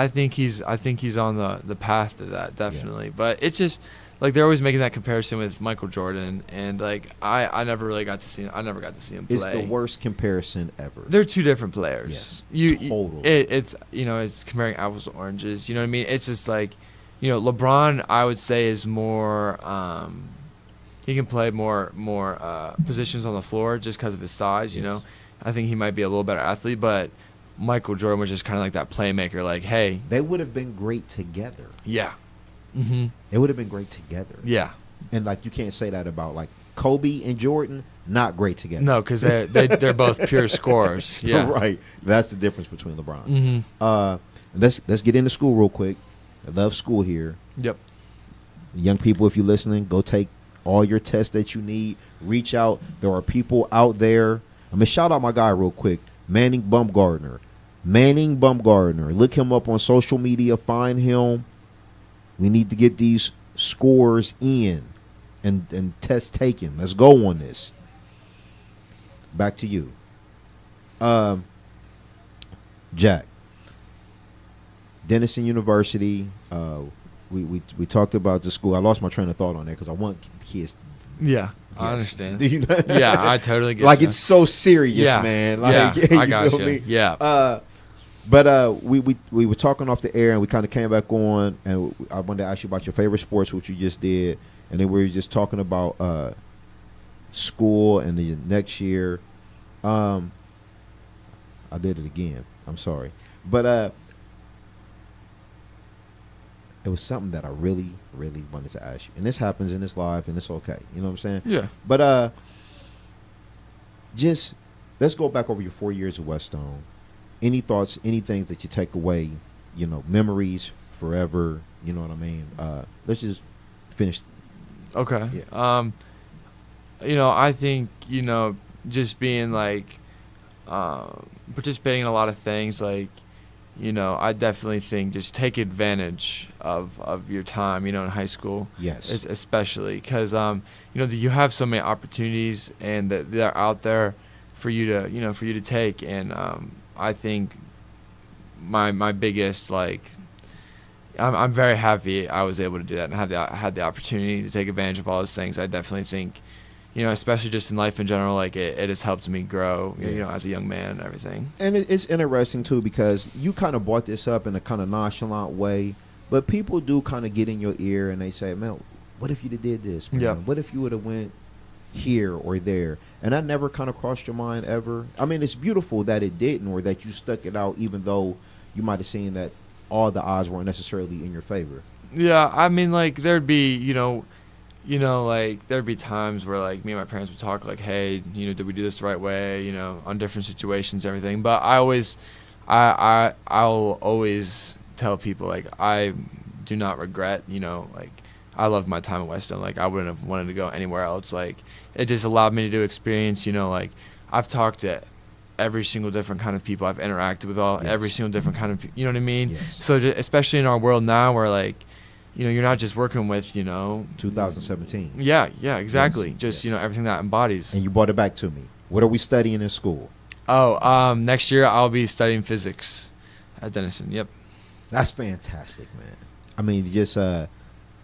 think he's on the path to that, definitely. Yeah. But it's just they're always making that comparison with Michael Jordan, and I never really got to see him. I never got to see him play. It's the worst comparison ever. They're two different players. Yes, totally. It's comparing apples to oranges. You know what I mean? It's just LeBron, I would say, is more. He can play more positions on the floor just because of his size. Yes. I think he might be a little better athlete, but Michael Jordan was just kind of like that playmaker. Hey, they would have been great together. Yeah. Mm-hmm. They would have been great together. Yeah. And you can't say that about Kobe and Jordan. Not great together. No, because they're both pure scorers. Yeah. Right. That's the difference between LeBron. Mm-hmm. Let's get into school real quick. I love school here. Yep. Young people, if you're listening, go take all your tests that you need. Reach out. There are people out there. I'm going to shout out my guy real quick, Manning Bumgardner. Look him up on social media. Find him. We need to get these scores in and tests taken. Let's go on this. Back to you. Jack. Denison University. We talked about the school. I lost my train of thought on there because I want kids. Yeah, yes. I understand. Yeah, I totally get it. It's so serious, man. Yeah, I got you. I mean? Yeah. But we were talking off the air, and we kind of came back on, and I wanted to ask you about your favorite sports, which you just did, and then we were just talking about school and the next year. I did it again. I'm sorry, but it was something that I really, really wanted to ask you, and this happens in this live, and it's okay. You know what I'm saying? Yeah. But just let's go back over your 4 years of Whetstone. any thoughts, any things that you take away, memories forever, you know what I mean? Let's just finish. Okay. Yeah. I think, just being like participating in a lot of things, like, I definitely think just take advantage of your time, in high school. Yes. Especially because, you have so many opportunities and that they're out there for you to take. And I think my biggest, like, I'm very happy I was able to do that and had the opportunity to take advantage of all those things. I definitely think, especially just in life in general, like it has helped me grow, as a young man and everything. And it's interesting too, because you kind of brought this up in a kind of nonchalant way, but people do kind of get in your ear and they say, man, what if you did this, man? Yeah. What if you would have went here or there? And that never kind of crossed your mind ever? I mean, it's beautiful that it didn't, or that you stuck it out, even though you might have seen that all the odds weren't necessarily in your favor. Yeah, I mean, like, there'd be, like, there'd be times where, like, me and my parents would talk, like, hey, did we do this the right way, on different situations, everything. But I'll always tell people, like, I do not regret, like, I love my time at Whetstone. Like, I wouldn't have wanted to go anywhere else. Like, it just allowed me to do experience, like, I've talked to every single different kind of people. I've interacted with every single different kind of, you know what I mean? Yes. So especially in our world now where, like, you're not just working with, 2017. Yeah, exactly. Yes. Just, everything that embodies. And you brought it back to me. What are we studying in school? Oh, next year I'll be studying physics at Denison. Yep. That's fantastic, man. I mean, just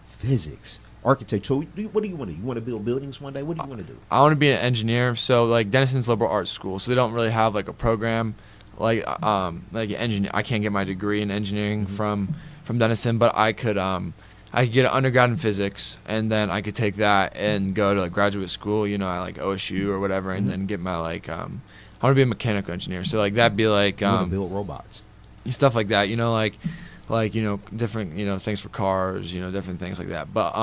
physics, architecture. So what do you want to do? You want to build buildings one day? What do you want to do? I want to be an engineer. So, like, Denison's liberal arts school, so they don't really have, like, a program like engineer. I can't get my degree in engineering from Denison, but I could get an undergrad in physics, and then I could take that and go to, like, graduate school, at, like, OSU or whatever, and then get my, like, I want to be a mechanical engineer. So, like, that'd be like you want to build robots, stuff like that. Like different things for cars, different things like that. But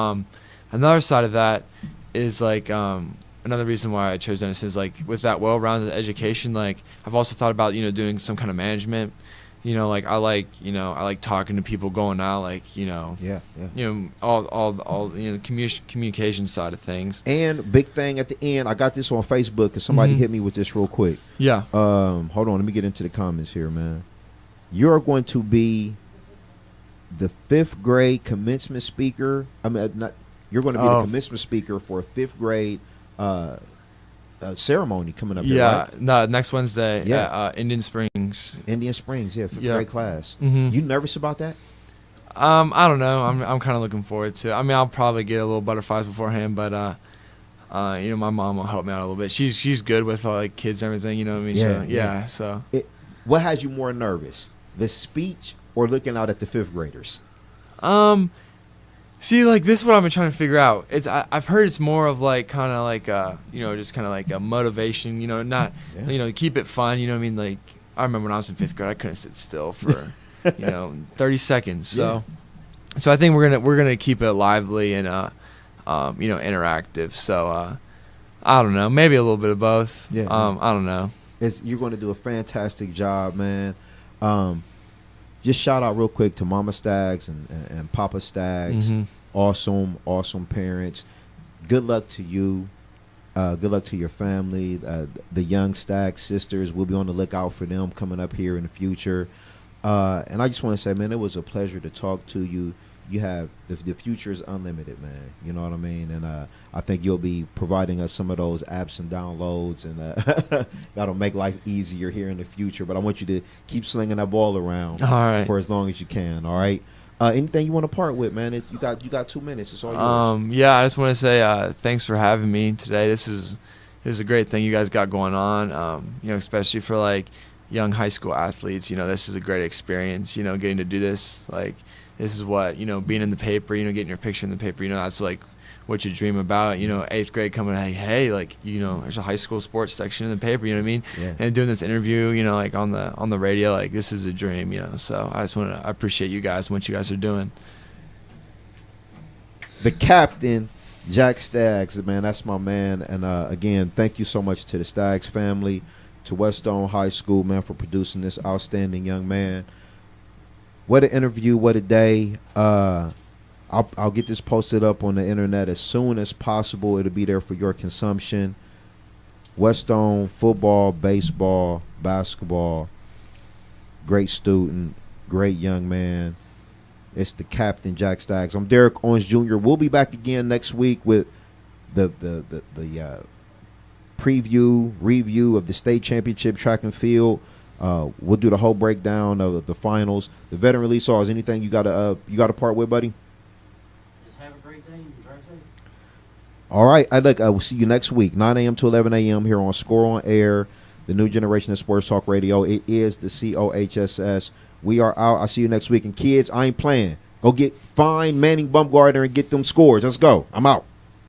another side of that is, like, another reason why I chose Denison is, like, with that well-rounded education, like, I've also thought about doing some kind of management. Like, I like talking to people, going out, like, all communication side of things. And big thing at the end, I got this on Facebook because somebody hit me with this real quick. Yeah. Hold on, let me get into the comments here, man. You're going to be the 5th grade commencement speaker. I mean, you're going to be the commencement speaker for a 5th grade ceremony coming up. Yeah, right? No, next Wednesday. Yeah, Indian Springs. Indian Springs, yeah, 5th grade class. Mm-hmm. You nervous about that? I don't know. I'm kind of looking forward to it. I mean, I'll probably get a little butterflies beforehand, but my mom will help me out a little bit. She's good with, like, kids and everything. You know what I mean? So what has you more nervous, the speech or looking out at the 5th graders? See, like, this is what I've been trying to figure out. I've heard it's more of, like, kind of like just kind of like a motivation, not keep it fun, you know what I mean? Like, I remember when I was in 5th grade, I couldn't sit still for 30 seconds. So I think we're gonna keep it lively and interactive. So I don't know, maybe a little bit of both. I don't know. You're going to do a fantastic job, man. Just shout out real quick to Mama Staggs and Papa Staggs. Awesome parents. Good luck to you. Good luck to your family. The young Staggs sisters, we'll be on the lookout for them coming up here in the future. And I just want to say, man, it was a pleasure to talk to you. You have the future is unlimited, man. You know what I mean? And I think you'll be providing us some of those apps and downloads, and that'll make life easier here in the future. But I want you to keep slinging that ball around for as long as you can. All right. Anything you want to part with, man? You got 2 minutes. It's all yours. Yeah, I just want to say thanks for having me today. This is a great thing you guys got going on. Especially for, like, young high school athletes. This is a great experience. Getting to do this, like. This is what, being in the paper, getting your picture in the paper, that's, like, what you dream about. 8th grade coming, hey, like, there's a high school sports section in the paper, you know what I mean? Yeah. And doing this interview, like, on the radio, like, this is a dream, So I appreciate you guys and what you guys are doing. The captain, Jack Staggs, man, that's my man. And again, thank you so much to the Staggs family. to Whetstone High School, man, for producing this outstanding young man. What an interview, what a day. I'll get this posted up on the internet as soon as possible. It'll be there for your consumption. Whetstone, football, baseball, basketball, great student, great young man. It's the captain, Jack Staggs. I'm Derek Owens Jr. We'll be back again next week with the preview, review of the state championship track and field. We'll do the whole breakdown of the finals. The veteran release all. Is anything you got to part with, buddy? All right. I will see you next week, 9 a.m. to 11 a.m. here on Score on Air, the new generation of sports talk radio. It is the COHSS. We are out. I'll see you next week. And kids, I ain't playing. Go find Manning Bumgarner and get them scores. Let's go. I'm out.